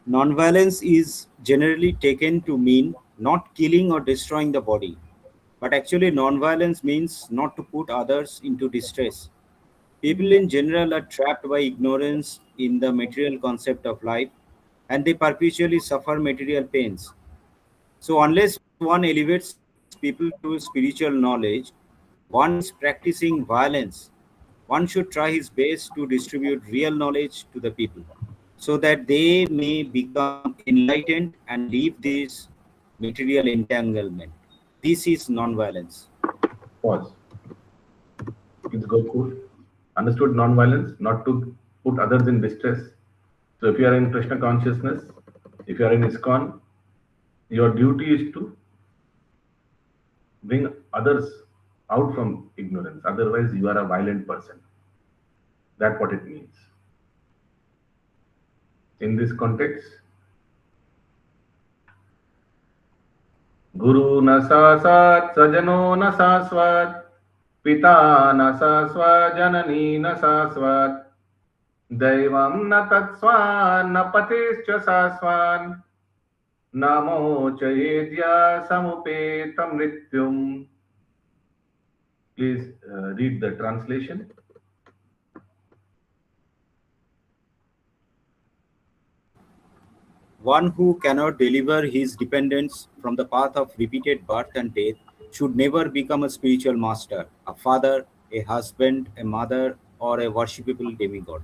Nonviolence is generally taken to mean not killing or destroying the body, but actually nonviolence means not to put others into distress. People in general are trapped by ignorance in the material concept of life, and they perpetually suffer material pains. So unless one elevates people to spiritual knowledge, one is practicing violence. One should try his best to distribute real knowledge to the people so that they may become enlightened and leave this material entanglement. This is non-violence. Pause. It's good. Understood non-violence, not to put others in distress. So if you are in Krishna consciousness, if you are in ISKCON, your duty is to bring others out from ignorance. Otherwise, you are a violent person. That's what it means. In this context, Guru na sasat, sajano na saswat, Pita na saswat, janani na saswat, Daivam na tatswan, na patischa saswan, Namo chayedya samupetam mrityum. Please read the translation. One who cannot deliver his dependents from the path of repeated birth and death should never become a spiritual master, a father, a husband, a mother, or a worshipable demigod.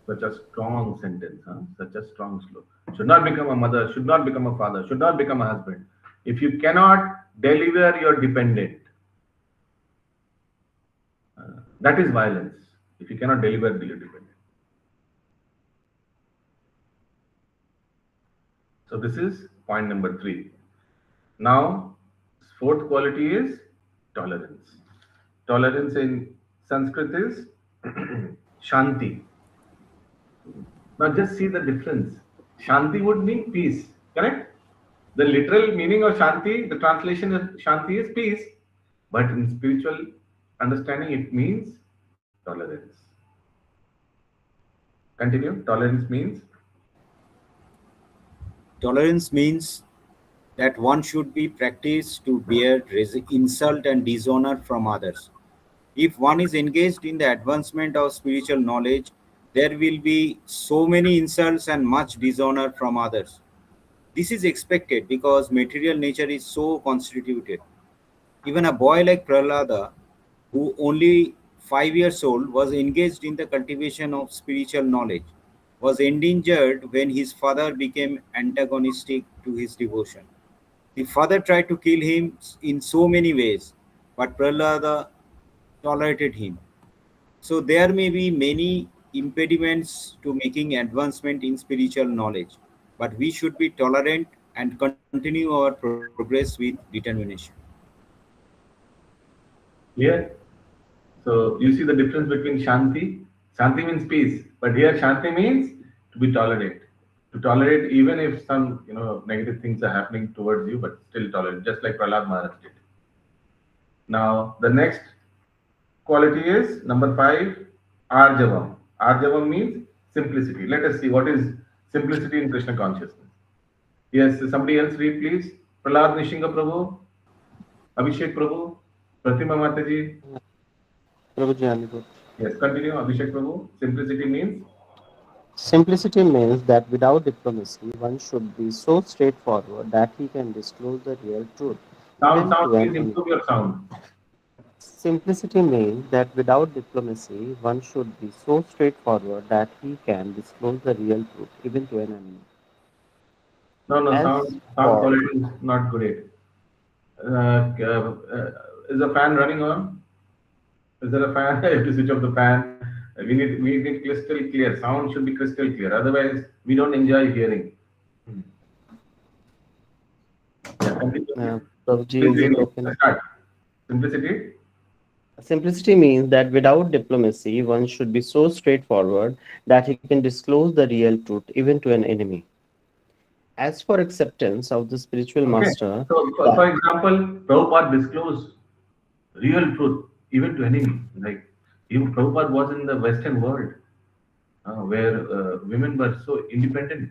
Such a strong sentence, huh? Such a strong slow. Should not become a mother, should not become a father, should not become a husband. If you cannot deliver your dependent, that is violence. If you cannot deliver your dependent. So this is point number 3. Now, fourth quality is tolerance. Tolerance in Sanskrit is Shanti. Now just see the difference. Shanti would mean peace, correct? The literal meaning of Shanti, the translation of Shanti is peace, but in spiritual understanding it means tolerance. Continue. Tolerance means that one should be practiced to bear insult and dishonor from others. If one is engaged in the advancement of spiritual knowledge, there will be so many insults and much dishonor from others. This is expected because material nature is so constituted. Even a boy like Prahlada, who only 5 years old, was engaged in the cultivation of spiritual knowledge, was endangered when his father became antagonistic to his devotion. The father tried to kill him in so many ways, but Prahlada tolerated him. So there may be many impediments to making advancement in spiritual knowledge, but we should be tolerant and continue our progress with determination. Clear? So you see the difference between Shanti. Shanti means peace, but here Shanti means to be tolerate. To tolerate even if some negative things are happening towards you, but still tolerate, just like Prahlad Maharaj did. Now the next quality is number 5, Arjavam. Arjavam means simplicity. Let us see what is simplicity in Krishna consciousness. Yes, somebody else read please. Prahlad Nishinga Prabhu, Abhishek Prabhu, Pratima Mataji. Prabhuji, Anirudh. Yes, continue, Abhishek Prabhu. Simplicity means. Simplicity means that without diplomacy, one should be so straightforward that he can disclose the real truth, Sound, even sound, to an please enemy. improve your sound. Simplicity means that without diplomacy, one should be so straightforward that he can disclose the real truth, even to an enemy. No, no, As sound for quality is not great. Is the fan running on? Is there a fan? I have to switch off the fan. We need crystal clear. Sound should be crystal clear. Otherwise, we don't enjoy hearing. Yeah, continue. Prabhuji, Please is read it it. okay now? Start. Simplicity. Simplicity means that without diplomacy, one should be so straightforward that he can disclose the real truth, even to an enemy. As for acceptance of the spiritual Okay. master, So, that for example, Prabhupada disclosed real truth even to enemy. Like, even Prabhupada was in the Western world where women were so independent,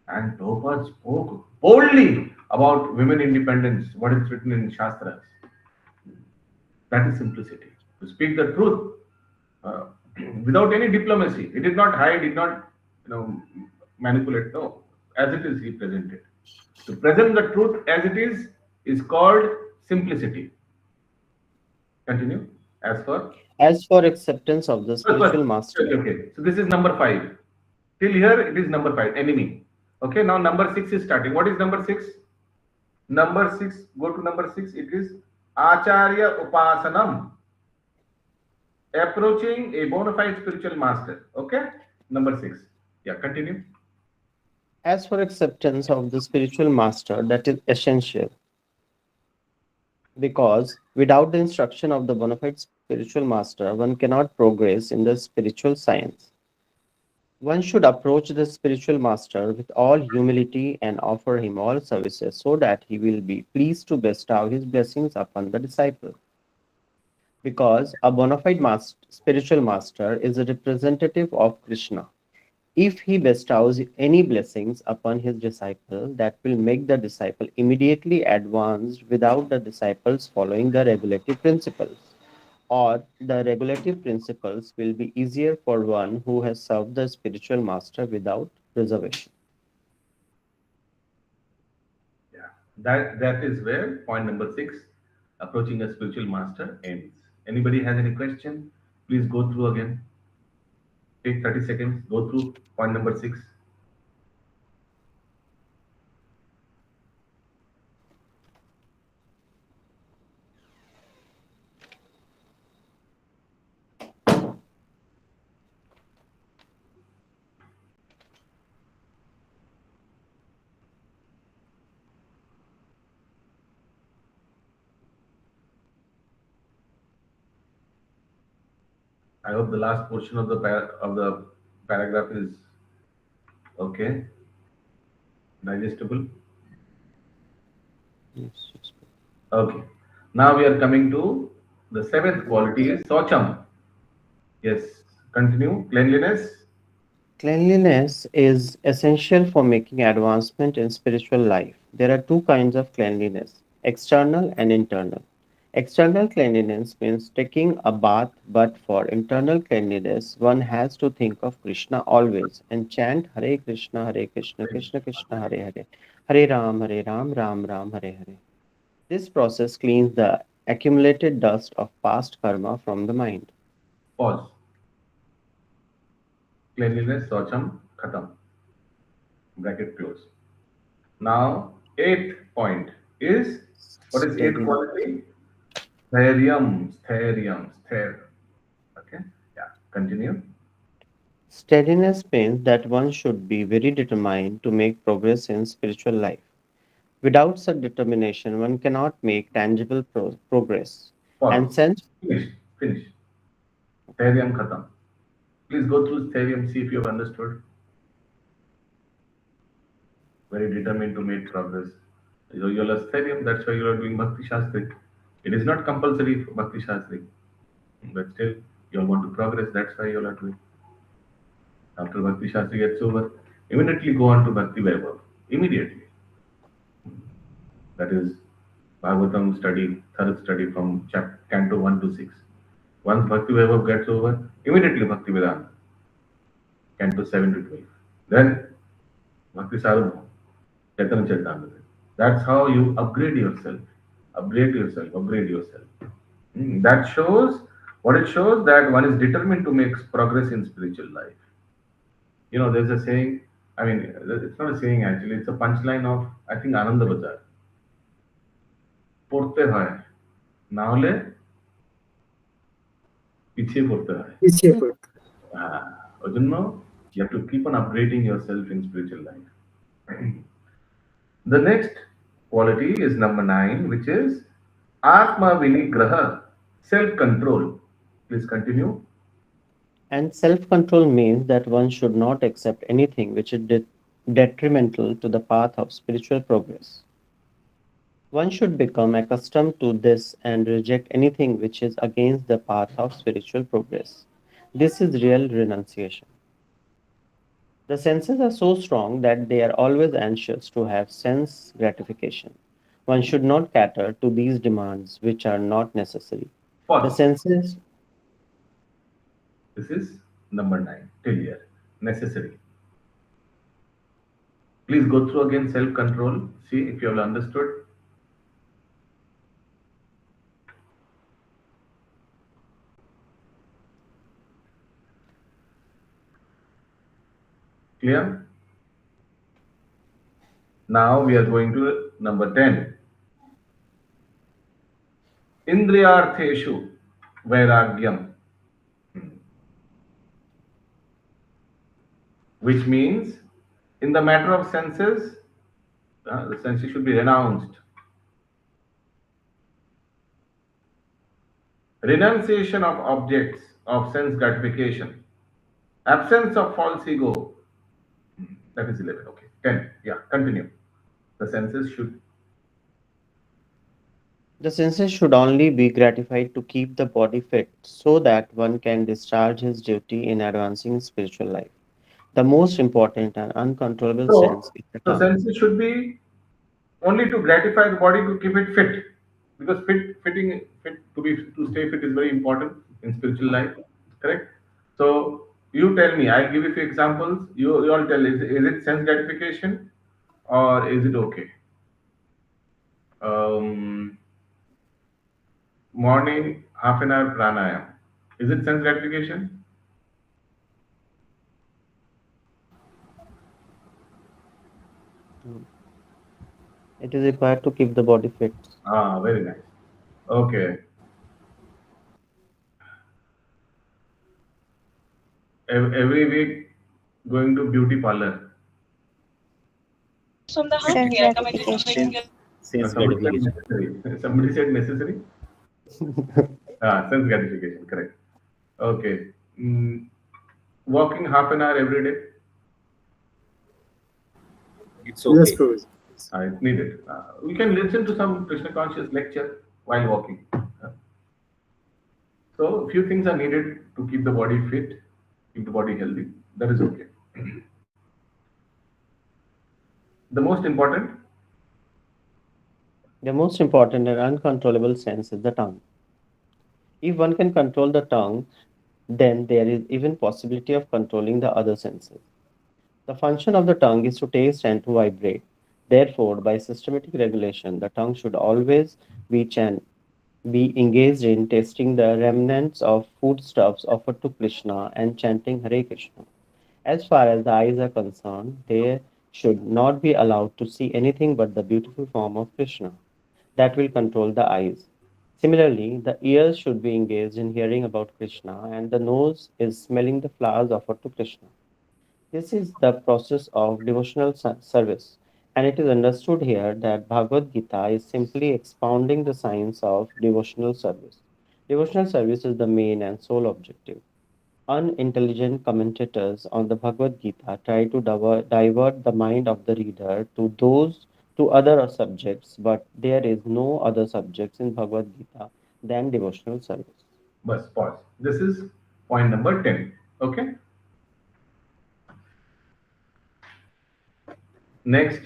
and Prabhupada spoke boldly about women independence, what is written in Shastras. That is simplicity. To speak the truth uh, without any diplomacy. He did not hide, did not manipulate. No, as it is, he presented. To present the truth as it is called simplicity. Continue. As for as for acceptance of the first, spiritual master, okay. So this is number 5. Till here it is number 5. Enemy. Okay. Now number 6 is starting. What is number 6? Number 6. Go to number 6. It is Acharya Upasanam. Approaching a bona fide spiritual master. Okay. Number 6. Yeah. Continue. as for acceptance of the spiritual master, that is essential because without the instruction of the bona fide spiritual master, one cannot progress in the spiritual science. One should approach the spiritual master with all humility and offer him all services so that he will be pleased to bestow his blessings upon the disciple. Because a bona fide spiritual master is a representative of Krishna. If he bestows any blessings upon his disciple, that will make the disciple immediately advanced without the disciples following the regulative principles. Or the regulative principles will be easier for one who has served the spiritual master without reservation. Yeah. That is where point number 6, approaching a spiritual master, ends. Anybody has any question? Please go through again. Take 30 seconds. Go through point number 6. I hope the last portion of the paragraph is okay, digestible. Yes, yes. Okay. Now we are coming to the 7th quality is Socham. Yes. Continue. Cleanliness. Cleanliness is essential for making advancement in spiritual life. There are two kinds of cleanliness, external and internal. External cleanliness means taking a bath, but for internal cleanliness, one has to think of Krishna always and chant Hare Krishna, Krishna Krishna, Hare Hare, Hare Ram, Ram Ram, Hare Hare. This process cleans the accumulated dust of past karma from the mind. Pause. Cleanliness, Saucham, Khatam. Bracket close. Now, eighth point is, what is eighth Steadiness. quality? Sthairyam. Okay, yeah, continue. Steadiness means that one should be very determined to make progress in spiritual life. Without such determination, one cannot make tangible progress. And Pause. since Finish. Sthairyam, Khatam. Please go through Sthairyam, see if you have understood. Very determined to make progress. You are Sthairyam, that's why you are doing Bhakti Shastri. It is not compulsory for Bhakti Shastri, but still, you all want to progress, that's why you all are doing. After Bhakti Shastri gets over, immediately go on to Bhakti Vaibhav. Immediately. That is Bhagavatam study, third study from Canto 1 to 6. Once Bhakti Vaibhav gets over, immediately Bhakti Vedanta, Canto 7 to 12. Then Bhakti Sarabham, Chaitanya Charitamrita. That's how you upgrade yourself. Upgrade yourself. That shows, what it shows, that one is determined to make progress in spiritual life. You know, there's a saying, I mean, it's not a saying actually, it's a punchline of, I think, Ananda Bazar. পড়তে হয়, না হলে পিছিয়ে পড়তে হয়। পিছিয়ে পড়তে। ওই জন্য you have to keep on upgrading yourself in spiritual life. The next quality is number 9, which is Atma Vinigraha, self-control. Please continue. And self-control means that one should not accept anything which is detrimental to the path of spiritual progress. One should become accustomed to this and reject anything which is against the path of spiritual progress. This is real renunciation. The senses are so strong that they are always anxious to have sense gratification. One should not cater to these demands which are not necessary. The Pause. senses. This is number 9, till here. Necessary. Please go through again self-control. See if you have understood. Clear? Now we are going to number 10. Indriyartheshu vairagyam. Which means, in the matter of senses, the senses should be renounced. Renunciation of objects of sense gratification. Absence of false ego. That is 11. Okay. 10. Yeah, continue. The senses should only be gratified to keep the body fit so that one can discharge his duty in advancing spiritual life. The most important and uncontrollable sense is the tongue. senses should be only to gratify the body, to keep it fit. Because to stay fit is very important in spiritual life. Correct? So you tell me, I'll give you a few examples. You all tell, is it sense gratification or is it okay? Morning, half an hour pranayam. Is it sense gratification? It is required to keep the body fit. Very nice. Okay. Every week going to beauty parlor. Self gratification. Somebody said necessary. Sense gratification, correct. Okay. Walking half an hour every day. It's okay. Yes, Prabhuji. It's needed. We can listen to some Krishna conscious lecture while walking. So few things are needed to keep the body fit, keep the body healthy. That is okay. The most important, The most important and uncontrollable sense is the tongue. If one can control the tongue, then there is even possibility of controlling the other senses. The function of the tongue is to taste and to vibrate. Therefore, by systematic regulation, the tongue should always be, be engaged in tasting the remnants of foodstuffs offered to Krishna and chanting Hare Krishna. As far as the eyes are concerned, they should not be allowed to see anything but the beautiful form of Krishna. That will control the eyes. Similarly, the ears should be engaged in hearing about Krishna, and the nose is smelling the flowers offered to Krishna. This is the process of devotional service, and it is understood here that Bhagavad Gita is simply expounding the science of devotional service. Devotional service is the main and sole objective. Unintelligent commentators on the Bhagavad Gita try to divert the mind of the reader to other subjects, but there is no other subjects in Bhagavad Gita than devotional service. Bus pause. This is point number 10. Okay. Next,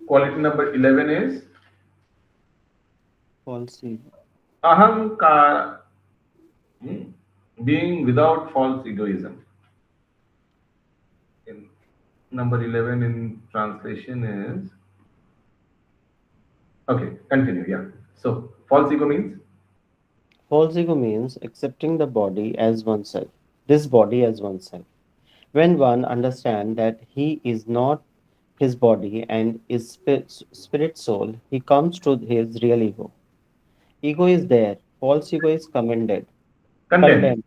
quality number 11 is False ego. ahankara, being without false egoism. In number 11 in translation is okay. Continue. Yeah. So false ego means False ego means accepting the body as oneself, this body as oneself. When one understands that he is not his body and is spirit soul, he comes to his real ego. Ego is there, false ego is condemned. condemned,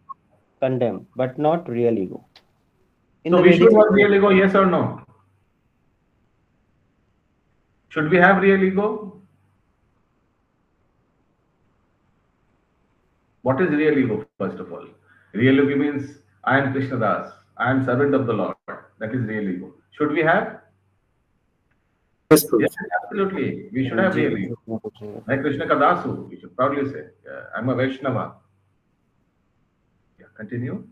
condemned, but not real ego. In So the we Vedic should have real ego, yes or no? Should we have real ego? What is real ego, first of all? Real ego means I am Krishna Das, I am servant of the Lord. That is real ego. Should we have? Yes, Yes, Prabhuji. absolutely. We should have real ego. Like Krishna Kadasu, we should proudly say, I'm a Vaishnava. Yeah, continue.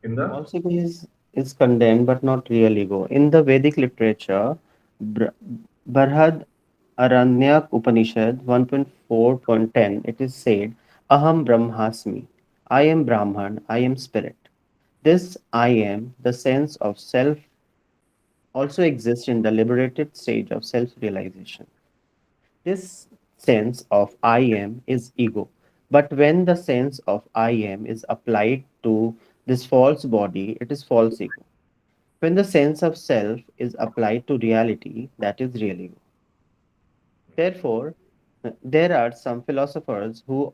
In the false ego is condemned, but not real ego. In the Vedic literature, Barhad Aranyak Upanishad 1.4.10, it is said, Aham Brahmasmi. I am Brahman, I am spirit. This I am, the sense of self, also exists in the liberated stage of self realization. This sense of I am is ego. But when the sense of I am is applied to this false body, it is false ego. When the sense of self is applied to reality, that is real ego. Therefore, there are some philosophers who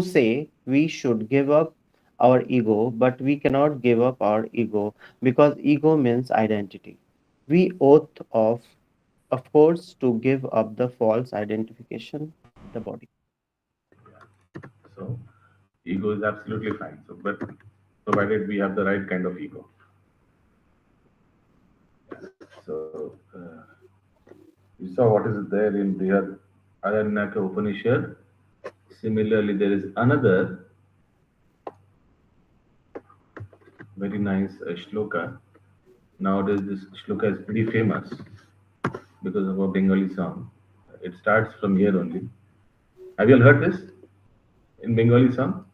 say we should give up our ego, but we cannot give up our ego because ego means identity. We ought of course, to give up the false identification, the body. so ego is absolutely fine. So, but provided we have the right kind of ego. So, you saw what is there in the Aranyaka Upanishad. Similarly, there is another very nice shloka. Nowadays, this shloka is pretty famous because of a Bengali song. It starts from here only. Have you all heard this in Bengali song?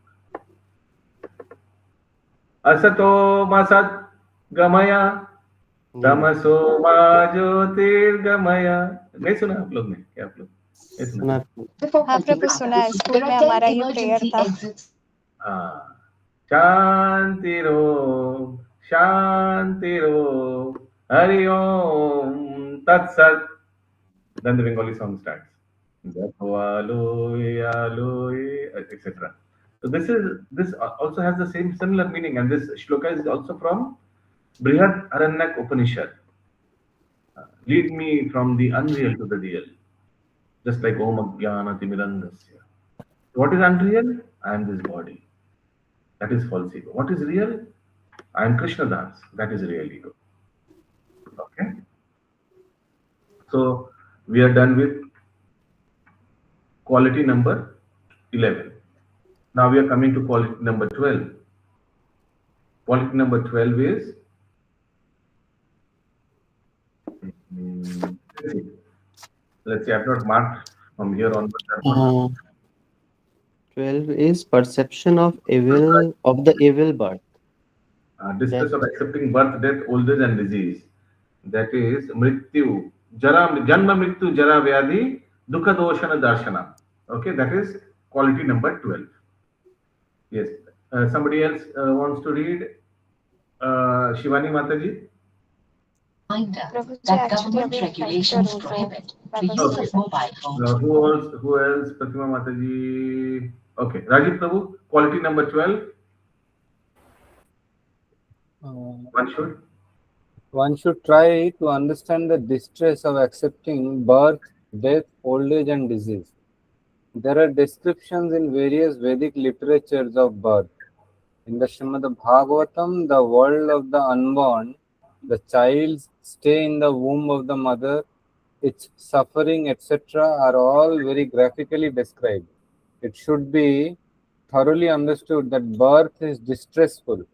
Asato masat gamaya तमसो मा ज्योतिर्गमय नहीं सुना आप लोग ने क्या आप लोग नहीं सुना हाँ प्रभु सुना है स्कूल में हमारा ये प्रेयर था हाँ शांतिरो शांतिरो हरि ओम तत्सत then the Bengali song starts etc. So this also has the same similar meaning, and this shloka is also from Brihad Aranyak Upanishad. Lead me from the unreal to the real. Just like Om Ajnana Timirandasya. What is unreal? I am this body. That is false ego. What is real? I am Krishna Das. That is real ego. Okay. So we are done with quality number 11. Now we are coming to quality number 12. Quality number 12 is Let's see, I've not marked from here onwards. I've not Uh, 12 is perception of evil, of the evil birth. distress Death. of accepting birth, death, old age, and disease. That is mrityu, jara, janma mrityu, jara, vyadhi, dukha doshana darshana. Okay, that is quality number 12. Yes. Somebody else wants to read? Shivani Mataji? Prabhu ji actually अभी flight करूँ तो मैं बस Okay. Who else? Pratima Mataji. Okay. Rajiv Prabhu, quality number 12. One should. One should try to understand the distress of accepting birth, death, old age, and disease. There are descriptions in various Vedic literatures of birth. In the Srimad Bhagavatam, the world of the unborn, the child's stay in the womb of the mother, its suffering, etc., are all very graphically described. It should be thoroughly understood that birth is distressful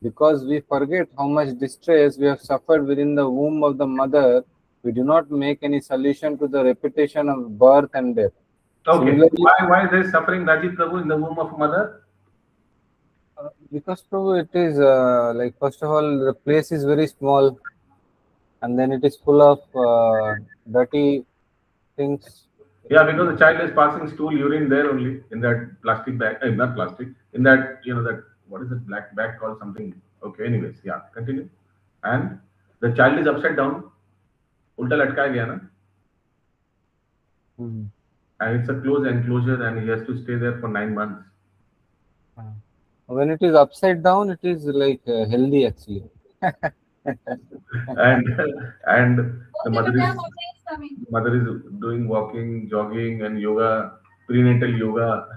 because we forget how much distress we have suffered within the womb of the mother. We do not make any solution to the repetition of birth and death. Okay. Similarly, Why there is suffering, Rajiv Prabhu, in the womb of mother? because Prabhu, it is like, first of all, the place is very small, and then it is full of dirty things. Yeah, because the child is passing stool, urine there only in that plastic bag, not plastic, in that, that, what is it, black bag called something. Okay, anyways, yeah, continue. And the child is upside down, ulta latkaya gaya na, Mhm. and it's a closed enclosure and he has to stay there for 9 months. When it is upside down, it is like healthy actually. and and the mother is doing walking, jogging, and yoga, prenatal yoga,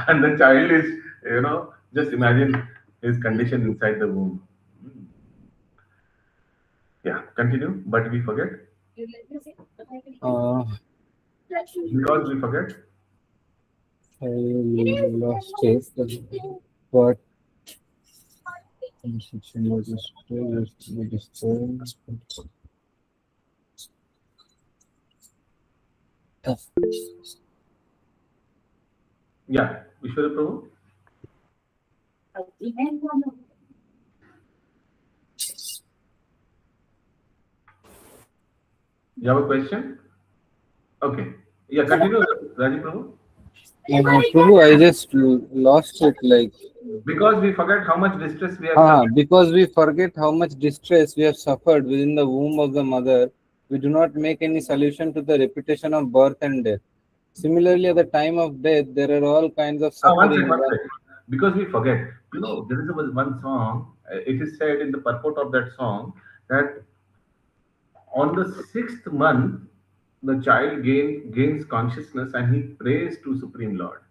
and the child is, just imagine his condition inside the womb. Yeah, continue, but we forget. Uh, Because we forget. I lost it, but Yeah, Vishwara Prabhu. You have a question? Okay. Yeah, continue, Rajiv Prabhu. Prabhu, I just lost it. Like, Because we forget how much distress we have suffered. because we forget how much distress we have suffered within the womb of the mother, we do not make any solution to the repetition of birth and death. Similarly, at the time of death, there are all kinds of One suffering. sec, one sec. Because we forget. There is one song. It is said in the purport of that song that on the 6th month, the child gains consciousness and he prays to Supreme Lord.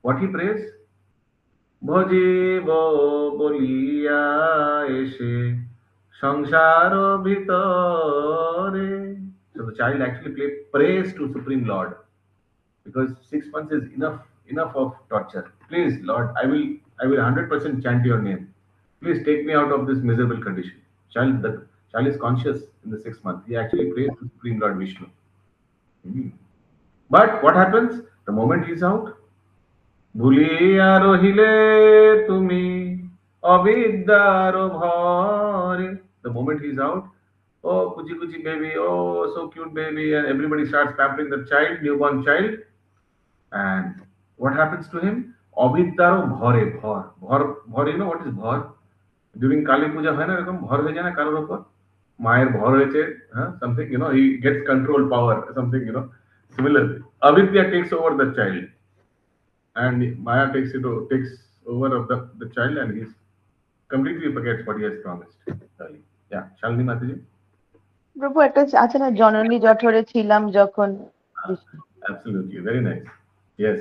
What he prays? ভজিব বলিয়া এসে সংসার ভিতরে. So the child actually prays to Supreme Lord because 6 months is enough of torture. Please, Lord, I will 100% chant your name. Please take me out of this miserable condition. The child is conscious in the 6th month. He actually prays to Supreme Lord Vishnu. But what happens the moment he is out? ভুলিয়া রহিলে তুমি অবিদ্যার ভরে. The moment he's out, oh kuchi kuchi baby, oh so cute baby, and everybody starts pampering the child, newborn child. And what happens to him? অবিদ্যার ভরে ভর ভর ভর, you know what is ভর? During Kali Puja হয় না এরকম ভর হয়ে যায় না কারোর উপর, মায়ের ভর হয়েছে, something, he gets control power, something, similarly avidya takes over the child and Maya takes over of the child and he completely forgets what he has promised. Yeah, Shalini Mataji. প্রভু একটা আছে না, জননী জঠরে ছিলাম যখন। Absolutely, very nice. Yes,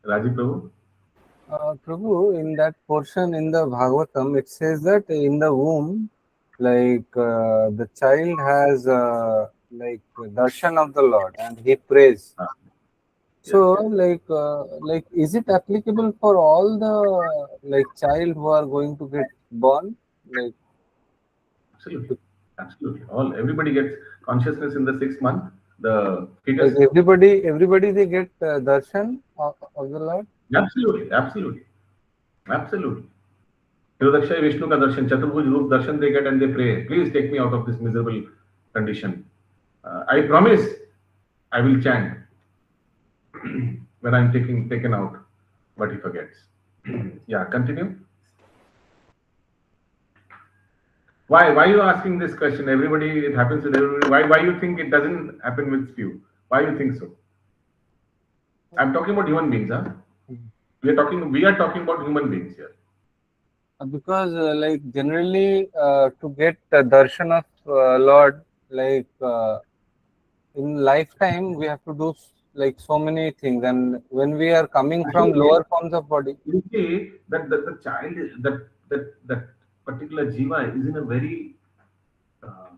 Rajiv Prabhu. Prabhu, in that portion in the Bhagavatam, it says that in the womb, like the child has like darshan of the Lord and he prays. So, like, is it applicable for all the child who are going to get born? Absolutely. Everybody gets consciousness in the 6th month. the Like fetus. everybody they get darshan of the Lord. Absolutely, absolutely, absolutely. Hirodakshaya Vishnu ka darshan, Chaturbhuj Roop darshan they get and they pray, please take me out of this miserable condition. I promise I will chant when I'm taken out, but he forgets. Yeah, continue. Why you asking this question? Everybody, it happens with everybody. Why you think it doesn't happen with few? Why you think so? I'm talking about human beings, huh? We are talking about human beings here. Because like generally to get the darshan of Lord, like in lifetime we have to do like so many things, and when we are coming from lower forms of body, You see that the child that particular jiva is in a uh,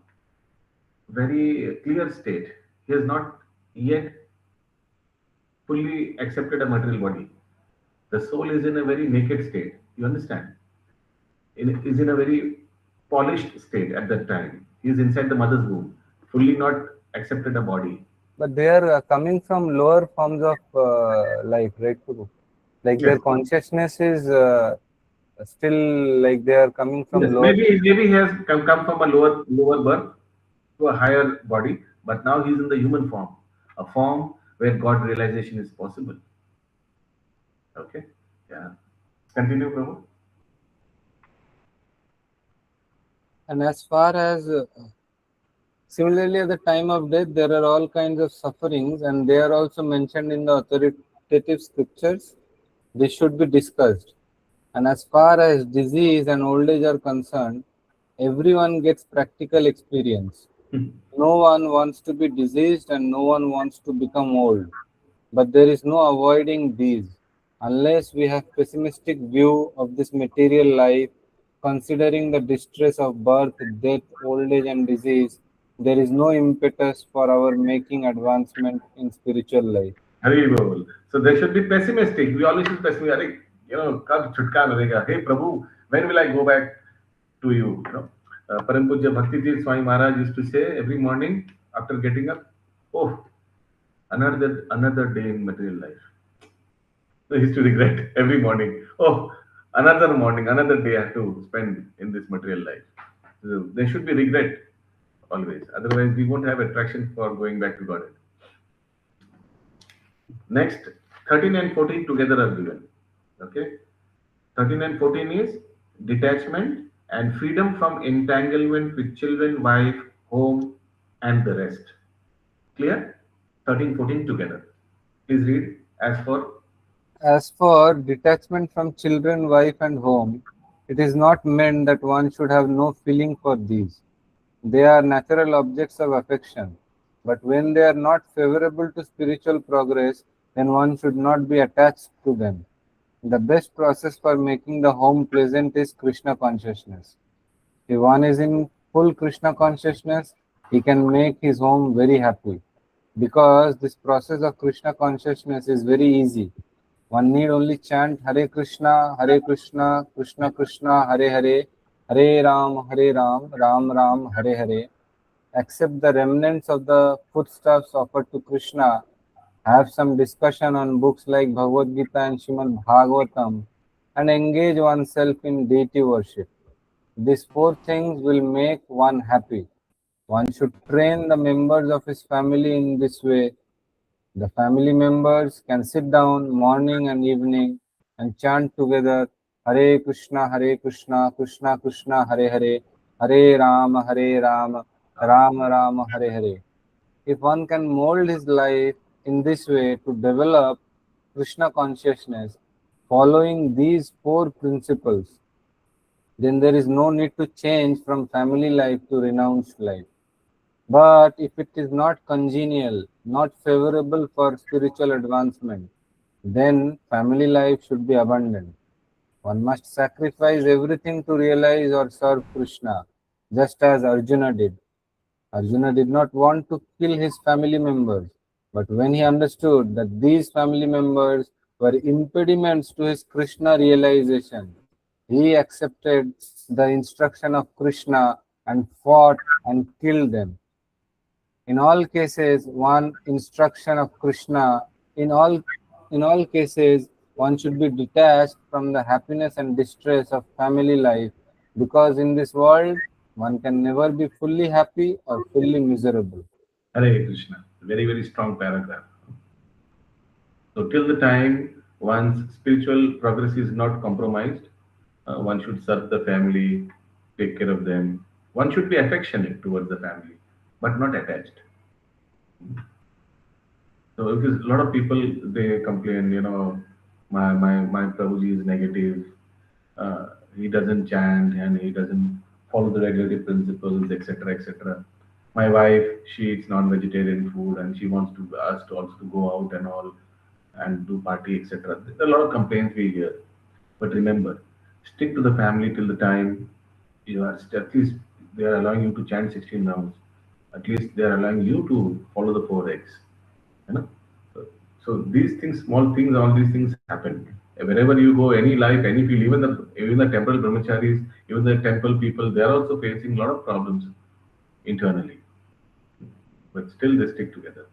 very clear state. He has not yet fully accepted a material body. The soul is in a very naked state. You understand? Is in a very polished state at that time. He is inside the mother's womb, fully not accepted a body. but they are coming from lower forms of life, right, Guru? Like their Yes. consciousness is still like they are coming from Yes, lower. maybe he has come from a lower birth to a higher body, but now he's in the human form, a form where God realization is possible. Okay, yeah. Continue, Prabhu. And as far as similarly at the time of death, there are all kinds of sufferings, and they are also mentioned in the authoritative scriptures. They should be discussed. And as far as disease and old age are concerned, everyone gets practical experience. No one wants to be diseased and no one wants to become old. But there is no avoiding these. Unless we have pessimistic view of this material life, considering the distress of birth, death, old age and disease, there is no impetus for our making advancement in spiritual life. Hari Bol. So they should be pessimistic. We always should pessimistic. Arey, kab chutka milega? Hey Prabhu, when will I go back to you? Param Pujya Bhakti Tirth Swami Maharaj used to say every morning after getting up, oh, another day in material life. So he used to regret every morning. Oh, another morning, another day I have to spend in this material life. So there should be regret always. Otherwise, we won't have attraction for going back to Godhead. Next, 13 and 14 together are given. Okay. 13 and 14 is detachment and freedom from entanglement with children, wife, home, and the rest. Clear? 13, 14 together. Please read As for detachment from children, wife, and home, it is not meant that one should have no feeling for these. They are natural objects of affection. But when they are not favorable to spiritual progress, then one should not be attached to them. The best process for making the home pleasant is Krishna consciousness. If one is in full Krishna consciousness, he can make his home very happy. Because this process of Krishna consciousness is very easy. One need only chant Hare Krishna, Krishna Krishna, Hare Hare, Hare Ram, Ram Ram, Hare Hare. Accept the remnants of the foodstuffs offered to Krishna. Have some discussion on books like Bhagavad Gita and Srimad Bhagavatam, and engage oneself in deity worship. These four things will make one happy. One should train the members of his family in this way. The family members can sit down morning and evening and chant together Hare Krishna, Krishna Krishna, Hare Hare, Hare Ram, Ram Ram, Hare Hare. If one can mold his life in this way to develop Krishna consciousness, following these four principles, then there is no need to change from family life to renounced life. But if it is not congenial, not favorable for spiritual advancement, then family life should be abandoned. One must sacrifice everything to realize or serve Krishna, just as Arjuna did. Arjuna did not want to kill his family members, but when he understood that these family members were impediments to his Krishna realization, he accepted the instruction of Krishna and fought and killed them. In all cases, one instruction of Krishna. In all cases, one should be detached from the happiness and distress of family life, because in this world one can never be fully happy or fully miserable. Hare Krishna. Very, very strong paragraph. So, till the time one's spiritual progress is not compromised, one should serve the family, take care of them. One should be affectionate towards the family, but not attached. So, because a lot of people they complain, my Prabhuji is negative. He doesn't chant and he doesn't follow the regulative principles, etc., etc. My wife, she eats non-vegetarian food and she wants to us to also to go out and all and do party, etc. There are a lot of complaints we hear. But remember, stick to the family till the time you are at least they are allowing you to chant 16 rounds. At least they are allowing you to follow the four eggs. You know? So these things, small things, all these things happen. Wherever you go, any life, any field, even the temple brahmacharis, even the temple people, they are also facing a lot of problems internally. But still they stick together.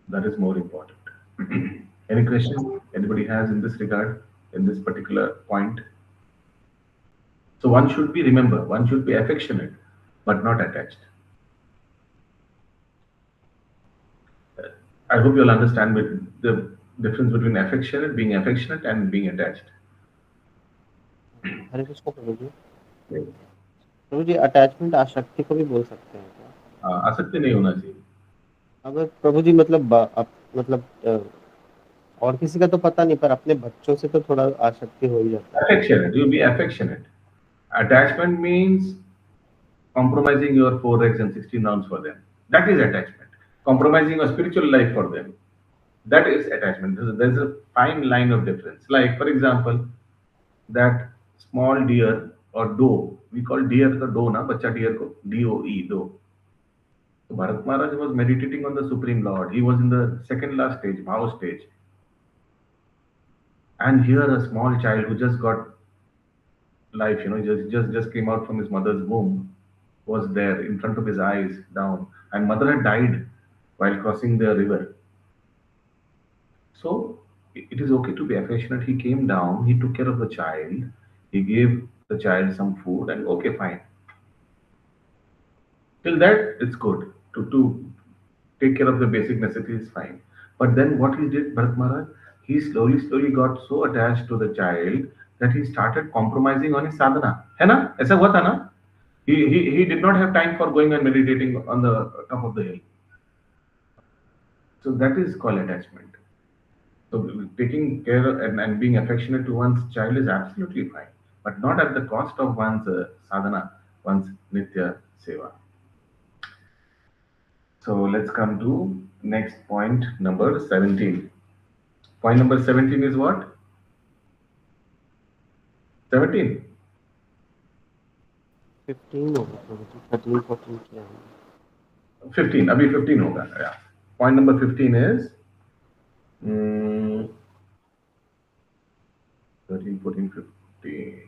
That is more important. Any question anybody has in this regard, in this particular point? So one should be, remember, one should be affectionate, but not attached. I hope you'll understand the difference between affectionate, being affectionate, and being attached. Hare Krishna Prabhu ji. Prabhu ji, attachment आसक्ति को भी बोल सकते हैं क्या? आसक्ति नहीं होना चाहिए। अगर प्रभु जी मतलब और किसी का तो पता नहीं, पर अपने बच्चों से तो थोड़ा आसक्ति हो ही जाता है। Affectionate, you'll be affectionate. Attachment means compromising your 4x and 16 rounds for them. That is attachment. Compromising your spiritual life for them. That is attachment. There's a fine line of difference. Like, for example, that small deer or doe, we call deer the doe, na? Bacha deer ko, D-O-E, doe. So Bharat Maharaj was meditating on the Supreme Lord. He was in the second last stage, Bhava stage. And here a small child who just got life, just came out from his mother's womb, was there in front of his eyes down, and mother had died while crossing the river. So it is okay to be affectionate. He came down, he took care of the child, he gave the child some food, and okay, fine. Till that, it's good. To take care of the basic necessities, fine. But then what he did, Bharat Maharaj, he slowly got so attached to the child that he started compromising on his sadhana. है ना? ऐसा हुआ था ना? He did not have time for going and meditating on the top of the hill. So that is called attachment. So taking care and being affectionate to one's child is absolutely fine, but not at the cost of one's sadhana, one's nitya seva. So let's come to next point, number 17. Point number 17 is what? 17. 15 होगा प्रभु जी, 13 14 किया है। 15. अभी 15 होगा. Yeah. Point number 15 is 13, 14, 15.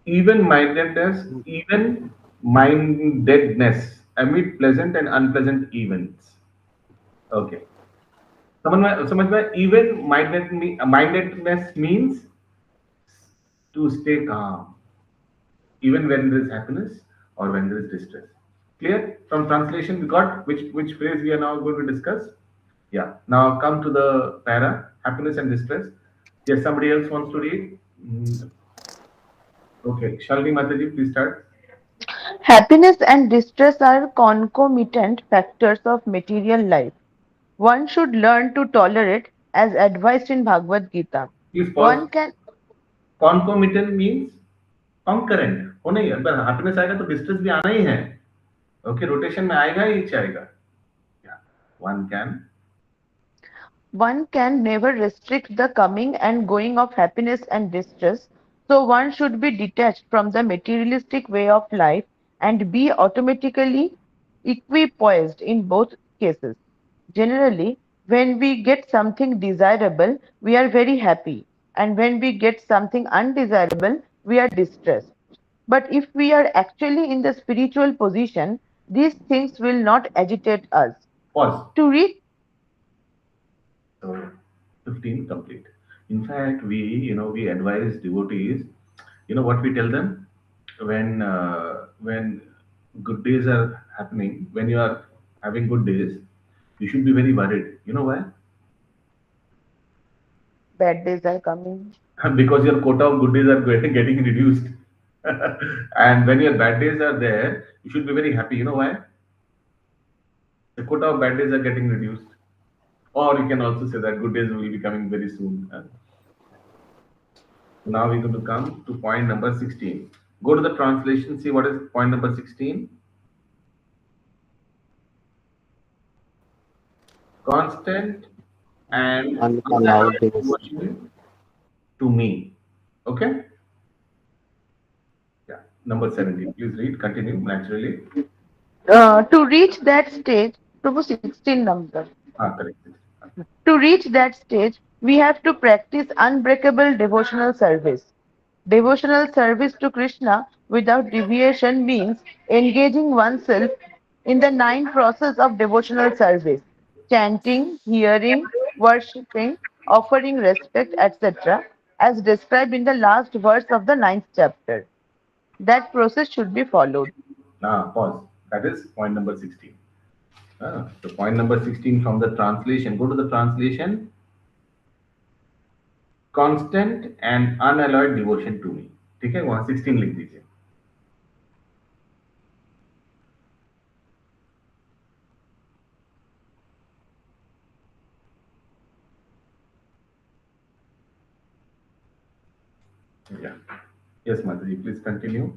Even mindedness amid pleasant and unpleasant events. Okay. समझ में even mindedness means to stay calm even when there is happiness or when there is distress. Clear? From translation we got which phrase we are now going to discuss. Yeah. Now come to the para, happiness and distress. Yes, somebody else wants to read. Okay, Shalini Mataji, please start. Happiness and distress are concomitant factors of material life. One should learn to tolerate as advised in Bhagavad Gita. Please pause. One can Concomitant means concurrent. होना ही है. अगर happiness आएगा तो distress भी आना ही है. Okay, rotation में आएगा ही आएगा. Yeah. One can never restrict the coming and going of happiness and distress, so one should be detached from the materialistic way of life and be automatically equipoised in both cases. Generally, when we get something desirable, we are very happy, and when we get something undesirable, we are distressed. But if we are actually in the spiritual position, these things will not agitate us. Pause. To reach So 15 complete. In fact, we advise devotees, what we tell them when good days are happening, when you are having good days, you should be very worried. You know why? bad days are coming. Because your quota of good days are getting reduced. And when your bad days are there, you should be very happy. You know why? The quota of bad days are getting reduced. Or you can also say that good days will be coming very soon. Now we're going to come to point number 16. Go to the translation, see what is point number 16. Constant and Unallowed unalloyed devotion. devotion to me. Okay? Yeah. Number 17. Please read, continue naturally. To reach that stage, Prabhu 16 number. Correct. To reach that stage, we have to practice unbreakable devotional service. Devotional service to Krishna without deviation means engaging oneself in the nine process of devotional service: chanting, hearing, worshipping, offering respect, etc., as described in the last verse of the ninth chapter. That process should be followed. Pause. That is point number 16. So point number 16 from the translation. Go to the translation. Constant and unalloyed devotion to me. ठीक है वहां 16 लिख दीजिए. Yeah. Yes, Mataji, please continue.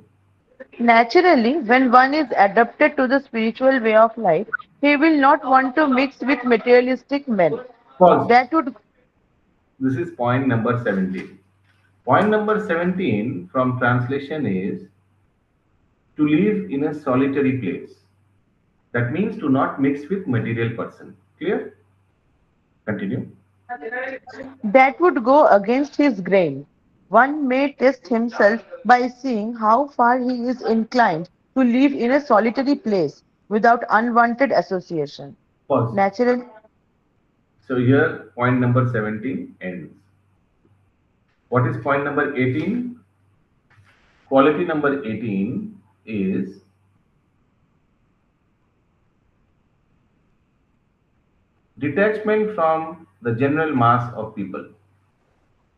Naturally, when one is adapted to the spiritual way of life, he will not want to mix with materialistic men. Pause. That would This is point number 17. Point number 17 from translation is to live in a solitary place. That means to not mix with material person. Clear? Continue. that would go against his grain. One may test himself by seeing how far he is inclined to live in a solitary place without unwanted association. Pause. Naturally, So here point number 17 ends. What is point number 18? Quality number 18 is detachment from the general mass of people.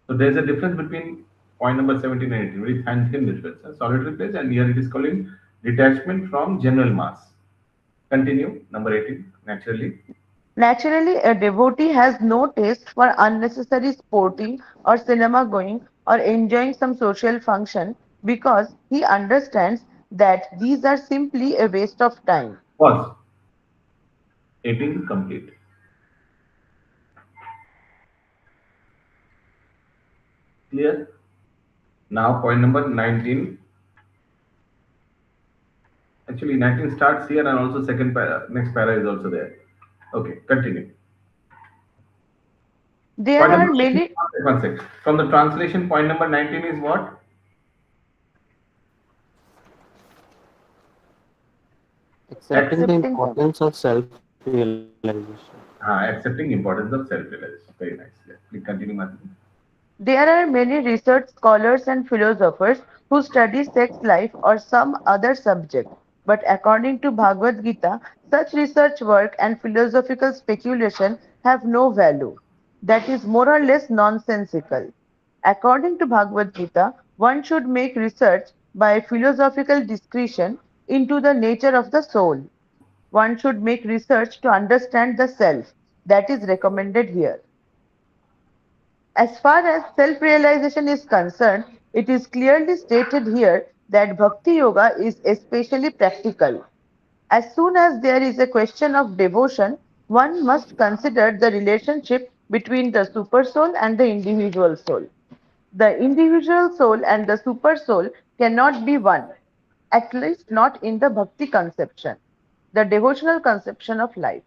So there's a difference between point number 17 and 18, very thin difference. A solitary place, and here it is calling detachment from general mass. Continue, number 18, naturally. naturally, a devotee has no taste for unnecessary sporting or cinema going or enjoying some social function because he understands that these are simply a waste of time. Pause. 18 complete. Clear? Now point number 19. Actually 19 starts here and also second para, next para is also there. Okay, continue. There Point are number 19, many one sec. From the translation, point number 19 is what? Accepting the accepting them. importance of self-realization. Accepting importance of self-realization. Very nice. Yeah. Please continue, Madhu. There are many research scholars and philosophers who study sex life or some other subject, but according to Bhagavad Gita, such research work and philosophical speculation have no value. That is more or less nonsensical. According to Bhagavad Gita, one should make research by philosophical discretion into the nature of the soul. One should make research to understand the self. That is recommended here. As far as self-realization is concerned, it is clearly stated here that Bhakti Yoga is especially practical. As soon as there is a question of devotion, one must consider the relationship between the supersoul and the individual soul. The individual soul and the supersoul cannot be one, at least not in the Bhakti conception, the devotional conception of life.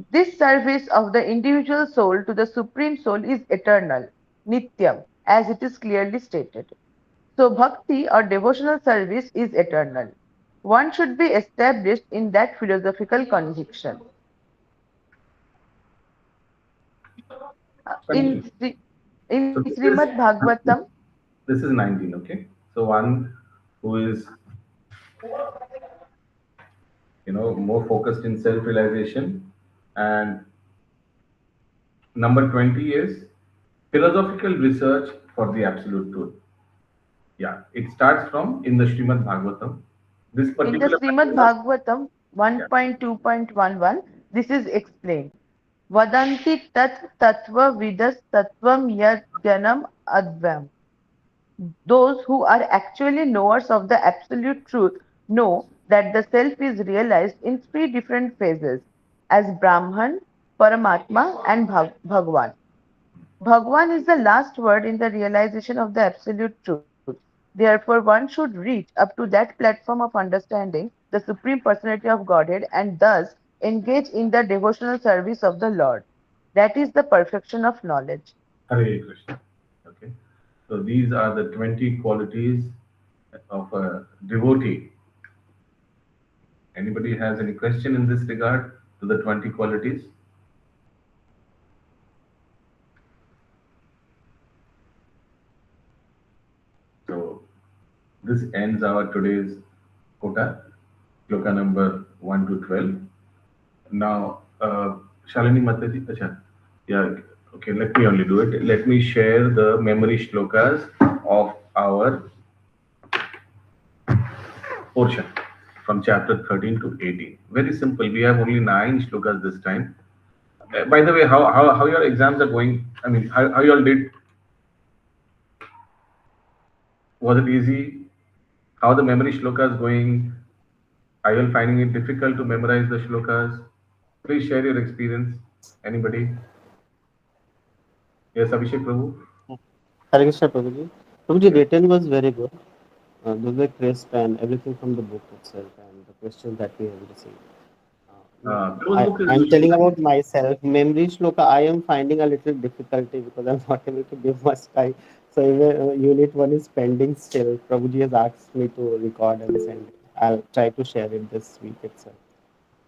This service of the individual soul to the Supreme Soul is eternal, Nityam, as it is clearly stated. So bhakti or devotional service is eternal. One should be established in that philosophical conviction. In Continue. Sri- in So Srimad Bhagavatam, this is 19, okay? So one who is, more focused in self-realization, and number 20 is philosophical research for the absolute truth. Yeah, it starts from in the Srimad Bhagavatam. This in the particular Srimad particular, Bhagavatam yeah, 1.2.11, this is explained. Vadanti tat tattva vidas tattvam yad janam advam. Those who are actually knowers of the absolute truth know that the self is realized in three different phases as Brahman, Paramatma, and Bhagwan. Bhagwan is the last word in the realization of the absolute truth. Therefore, one should reach up to that platform of understanding the Supreme Personality of Godhead and thus engage in the devotional service of the Lord. That is the perfection of knowledge. Hare Krishna. Okay, so these are the 20 qualities of a devotee. Anybody has any question in this regard to the 20 qualities? So this ends our today's quota, sloka number 1 to 12. Now, Shalini Mataji, acha, yeah, okay, let me only do it. Let me share the memory shlokas of our portion from chapter 13 to 18. Very simple. We have only 9 shlokas this time. By the way, how your exams are going? I mean, how you all did? Was it easy? How the memory shlokas going? Are you all finding it difficult to memorize the shlokas? Please share your experience. Anybody? Yes, Abhishek Prabhu. Hare Krishna, Prabhuji. Prabhuji, Yes. written was very good. Those were crisp and everything from the book itself and the questions that we have received. Those book is I'm usually. telling about myself. Memory shloka, I am finding a little difficulty because I'm not able to give much time. So even, unit one is pending still. Prabhuji has asked me to record and send it. I'll try to share it this week itself.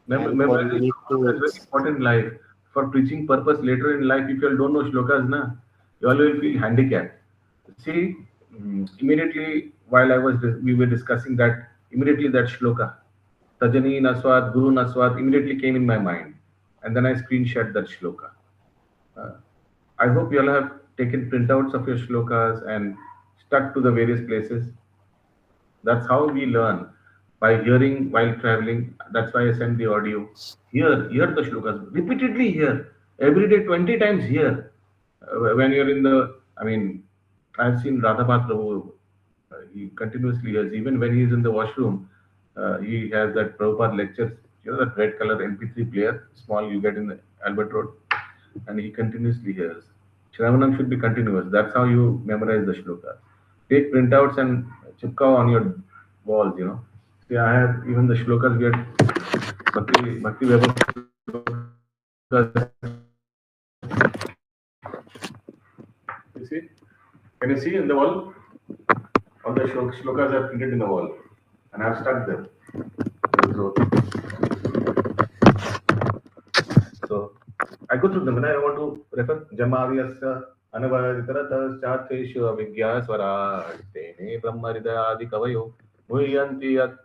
And for Memorizing unit two, shlokas is very it's important in life. For preaching purpose later in life, if you all don't know shlokas, na, you all will feel handicapped. See, immediately while we were discussing that, immediately that shloka, Tajani Naswat, Guru Naswat, immediately came in my mind. And then I screenshot that shloka. Uh, I hope you all have taken printouts of your shlokas and stuck to the various places. That's how we learn by hearing while traveling. That's why I send the audio. Hear the shlokas repeatedly. Hear every day, 20 times. Hear when you're in the. I mean, I've seen Radhapat Prabhu. He continuously hears. Even when he's in the washroom, he has that Prabhupada lectures. You know that red color MP3 player, small you get in the Albert Road, and he continuously hears. Shravanam should be continuous. That's how you memorize the shloka. Take printouts and chipka on your walls, See, I have even the shlokas we had Bhakti Vaibhav you see? Can you see in the wall? All the shlokas are printed in the wall. And I have stuck them. So, so I go through them and I want to refer Jamavyasya Anavaditaratas Chatheshu Avigyasvara Tene Brahmaridadi Kavayo Muhyanti Yat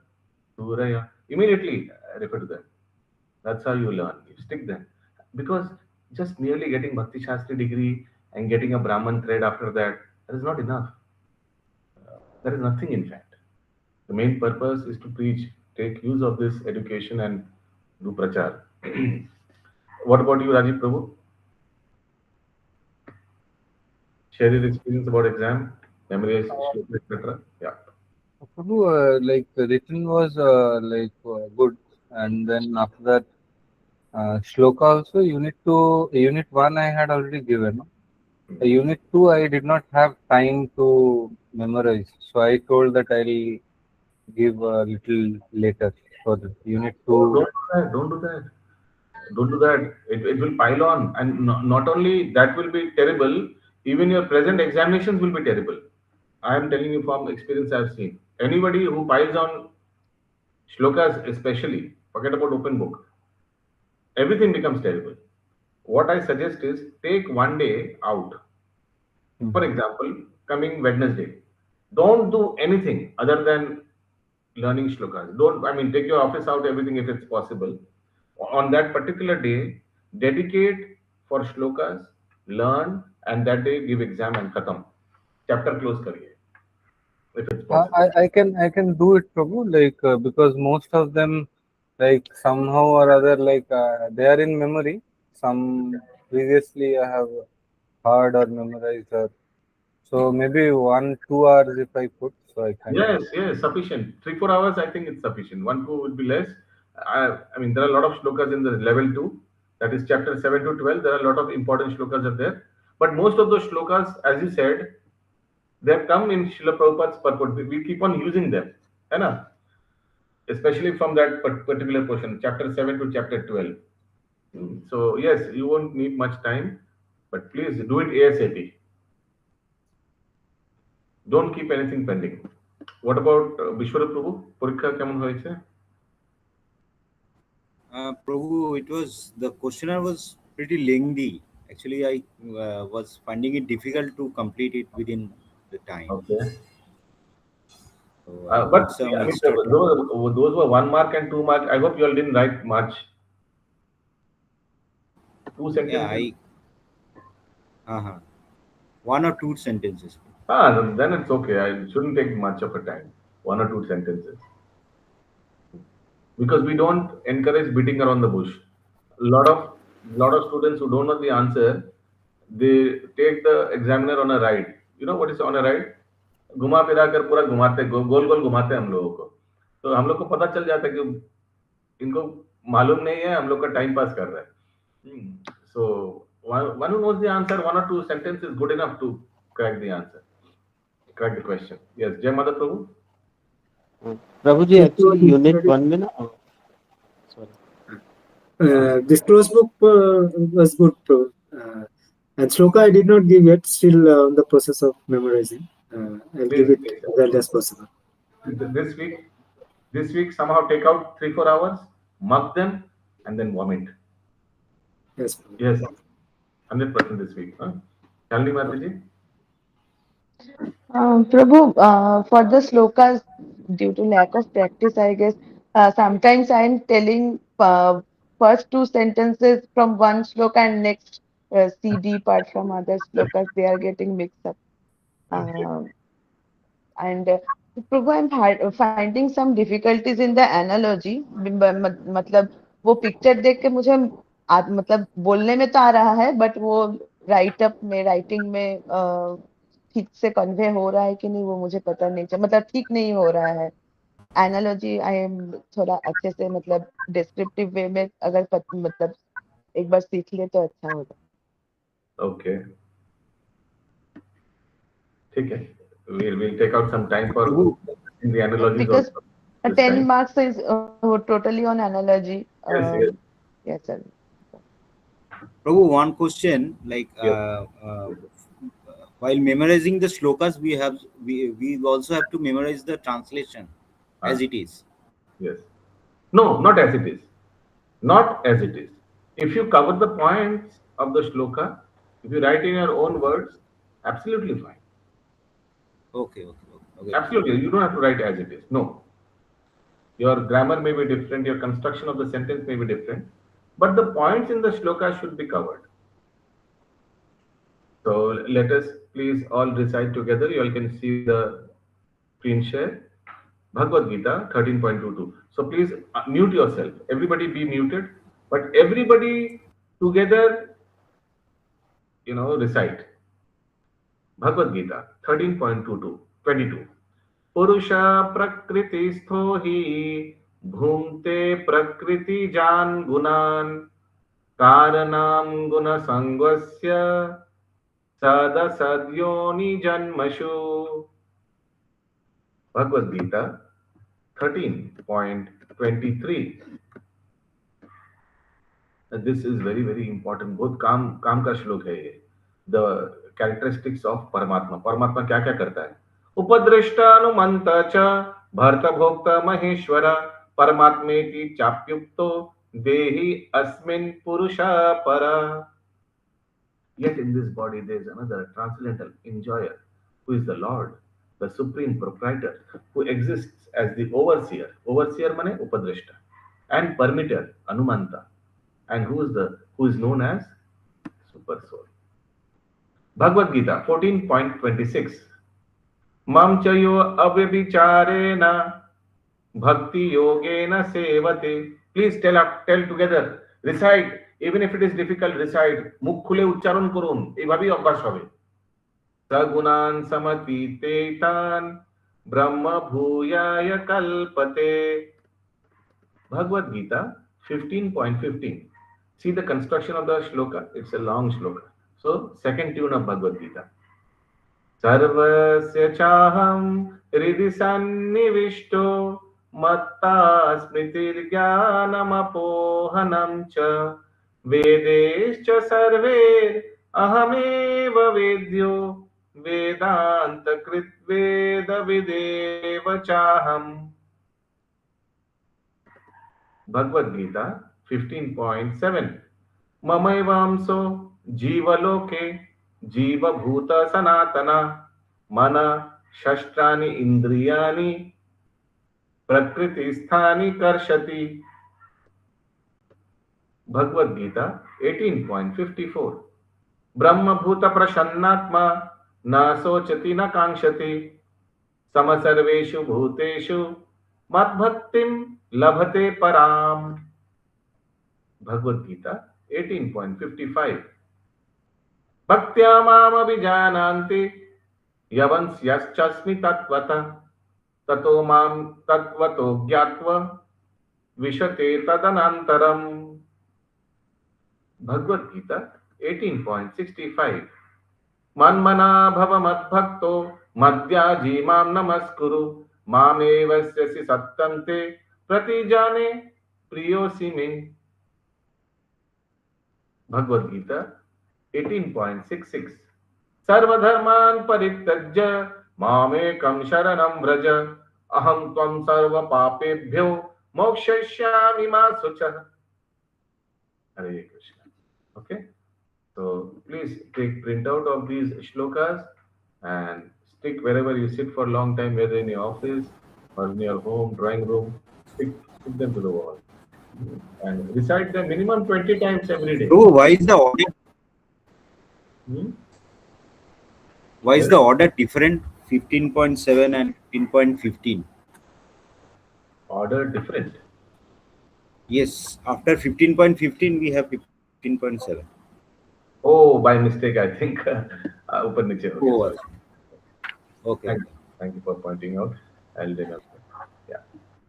Suraya. Immediately I refer to them. That's how you learn. You stick them. Because just merely getting Bhakti Shastri degree and getting a Brahman thread after that is not enough. There is nothing in fact. The main purpose is to preach, take use of this education and do prachar. What about you, Rajiv Prabhu? Share your experience about exam, memory, shloka, etc. Yeah. Prabhu, like written was good, and then after that, shloka also unit one I had already given. Unit two I did not have time to memorize, so I told that I'll give a little later for the unit Oh, two. don't do that. Don't do that. It will pile on. And not only that will be terrible, even your present examinations will be terrible. I am telling you from experience I have seen. Anybody who piles on shlokas, especially, forget about open book, everything becomes terrible. What I suggest is take one day out. For example, coming Wednesday, don't do anything other than learning shlokas. Don't, I mean, take your office out, everything if it's possible. On that particular day, dedicate for shlokas, learn, and that day give exam and khatam. Chapter close kariye, if it's possible. I can do it, Prabhu, like because most of them, like somehow or other, like they are in memory. Some previously I have heard or memorized, or so maybe 1-2 hours if I put, so I can do Yes, it. yes, sufficient. 3 4 hours, I think it's sufficient. 1 2 would be less. I mean, there are a lot of shlokas in the level 2, that is chapter 7 to 12. There are a lot of important shlokas are there. But most of those shlokas, as you said, they have come in Srila Prabhupada's purport. We keep on using them, है ना? Especially from that particular portion, chapter 7 to chapter 12. So, yes, you won't need much time, but please do it ASAP. Don't keep anything pending. What about Vishwara Prabhu? পরীক্ষা কেমন হয়েছে? Prabhu, it was, the questionnaire was pretty lengthy. Actually, I was finding it difficult to complete it within the time. Okay. So I But put some I mean, extra time. those were 1 mark and 2 mark. I hope you all didn't write much. 2 Yeah, sentences. one or two sentences. Then it's okay. I shouldn't take much of a time. 1 or 2 sentences. Because we don't encourage beating around the bush. Lot of students who don't know the answer, they take the examiner on a ride. You know what is on a ride? घुमा फिरा कर पूरा घुमाते, गोल गोल घुमाते हैं हम लोगों को. तो हम लोग को पता चल जाता है कि इनको मालूम नहीं है, हम लोग का टाइम पास कर रहा है. So one who knows the answer, 1 or 2 sentences is good enough to crack the answer, crack the question. Yes, Jai Mother Prabhu. Prabhuji, Yes, actually, Prabhuji, unit sorry. 1 में ना, sorry. This close book was good, Prabhu. And shloka I did not give yet, still in the process of memorizing. I'll give Please, it as early as possible. this week somehow take out 3 4 hours, mug them, and then vomit. Yes, Prabhu. Yes, 100% this week. Shalini Mataji. Prabhu, for the slokas, due to lack of practice, I guess, sometimes I am telling first two sentences from one sloka and next CD part from other slokas, they are getting mixed up. And Prabhu, I'm finding some difficulties in the analogy. मतलब वो picture देख के मुझे मतलब बोलने में तो आ रहा है, बट वो राइटिंग में ठीक से कन्वे हो रहा है कि नहीं वो मुझे पता नहीं चल, मतलब ठीक नहीं हो रहा है. एनालॉजी आई एम थोड़ा अच्छे से मतलब डिस्क्रिप्टिव वे में अगर मतलब एक बार सीख ले तो अच्छा होगा. Okay. ठीक है. We'll take out some time for in the analogies Because also. This 10 time. marks is totally on analogy. Yes. Yes, sir. Prabhu, one question, like Yes. while memorizing the shlokas, we also have to memorize the translation as it is. Yes. No, not as it is. Not as it is. If you cover the points of the shloka, if you write in your own words, absolutely fine. Okay. Absolutely. You don't have to write as it is. No. Your grammar may be different, your construction of the sentence may be different, but the points in the shloka should be covered. So let us please all recite together. You all can see the screen share. Bhagavad Gita 13.22. So please mute yourself. Everybody be muted, but everybody together, recite. Bhagavad Gita 13.22. पुरुषा प्रकृतिस्थो हि भुङ्क्ते प्रकृतिजान् गुणान् कारणं गुणसङ्गस्य सदसद्योनिजन्मसु. Bhagavad Gita 13.23. This is very very important. बहुत काम का श्लोक है ये. The characteristics of Paramatma. Paramatma क्या क्या करता है? वो उपद्रष्टानुमन्त च भर्तभोक्त महेश्वर परमात्मेति चाप्युक्तो देहि अस्मिन् पुरुषः para. Yet in this body there is another transcendental enjoyer who is the Lord, the supreme proprietor, who exists as the overseer. Overseer mane upadrashta, and permitter anumanta, and who is known as super soul. Bhagavad Gita 14.26. Mam chayo avyabicharena bhakti yogena sevate. Please tell together, recite, even if it is difficult, recite, মুখ খুলে উচ্চারণ করুন, এইভাবেই অভ্যাস হবে। সগুণান সমতীতেতান ব্রহ্ম ভূয়ায় কল্পতে। Bhagavad Gita 15.15. See the construction of the shloka, it's a long shloka. So second tune of Bhagavad Gita. सर्वस्य चाहं हृदि सन्निविष्टो मत्ता स्मृतिर्ज्ञानमपोहनं च वेदैश्च सर्वैरहमेव वेद्यो वेदान्तकृत् वेदविदेव चाहम्. Bhagavad Gita 15.7. ममैवांसो जीवलोके जीवभूत सनातना मन शस्त्राणि इंद्रियाणि प्रकृतिस्थानि कर्षति. Bhagavad Gita 18.54. ब्रह्मभूत प्रसन्नात्मा न शोचति न कांक्षति समसर्वेषु भूतेषु मद्भक्तिं लभते पराम. Bhagavad Gita 18.55. भक्त्या मामभिजानान्ति यवंस्यश्चास्मि तत्त्वतः ततो मां तत्त्वतो ज्ञात्वा विशते तदनन्तरम्. Bhagavad Gita 18.65. मन्मना भव मद्भक्तो मद्याजी मां नमस्कुरु मामेवस्यसि सत्तन्ते प्रतिजाने प्रियोसि मे. Bhagavad Gita 18.66. सर्वधर्मान् परित्यज्य मामेकं शरणं व्रज अहं त्वं सर्वपापेभ्यो मोक्षयिष्यामि मा शुचः. Hare Krishna. Okay, so please take printout of these shlokas and stick wherever you sit for a long time, whether in your office or in your home, drawing room, stick them to the wall and recite them minimum 20 times every day. Prabhu, why is the order? Why is the order different? 15.7 and 15.15. Order different. Yes, after 15.15 we have 15.7. Oh, by mistake, I think. Upar niche ho gaya. Oh, okay. Thank you for pointing out. I'll remember. Yeah.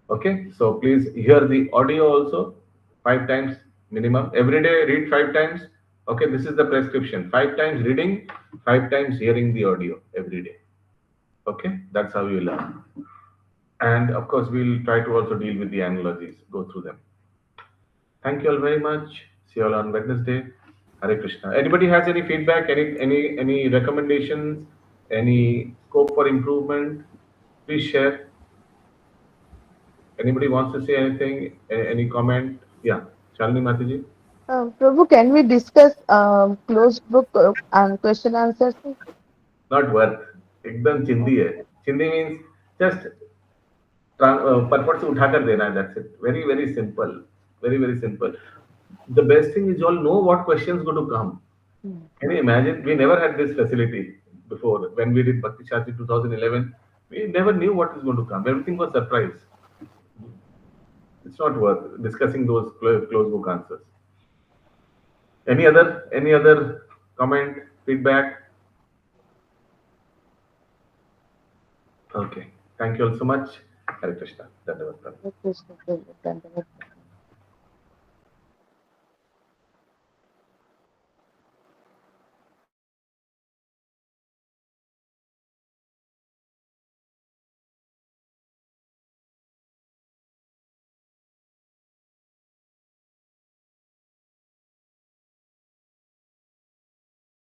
Okay. So please hear the audio also 5 times minimum. Every day read 5 times. Okay. This is the prescription. 5 times reading, 5 times hearing the audio every day. Okay. That's how you learn. And of course, we'll try to also deal with the analogies, go through them. Thank you all very much. See you all on Wednesday. Hare Krishna. Anybody has any feedback, any recommendations, any scope for improvement? Please share. Anybody wants to say anything? Any comment? Yeah, Shalini Mataji. Prabhu, can we discuss closed book and question answers? Not worth. एकदम चिंदी है. चिंदी means just purport से उठाकर देना है. That's it. Very very simple. Very very simple. The best thing is you all know what questions going to come. Can you imagine? We never had this facility before. When we did Bhakti Shastri 2011, we never knew what is going to come. Everything was surprise. It's not worth discussing those closed book answers. Any other comment, feedback? Okay. Thank you all so much. Hare Krishna. Dhanyavad. Krishna,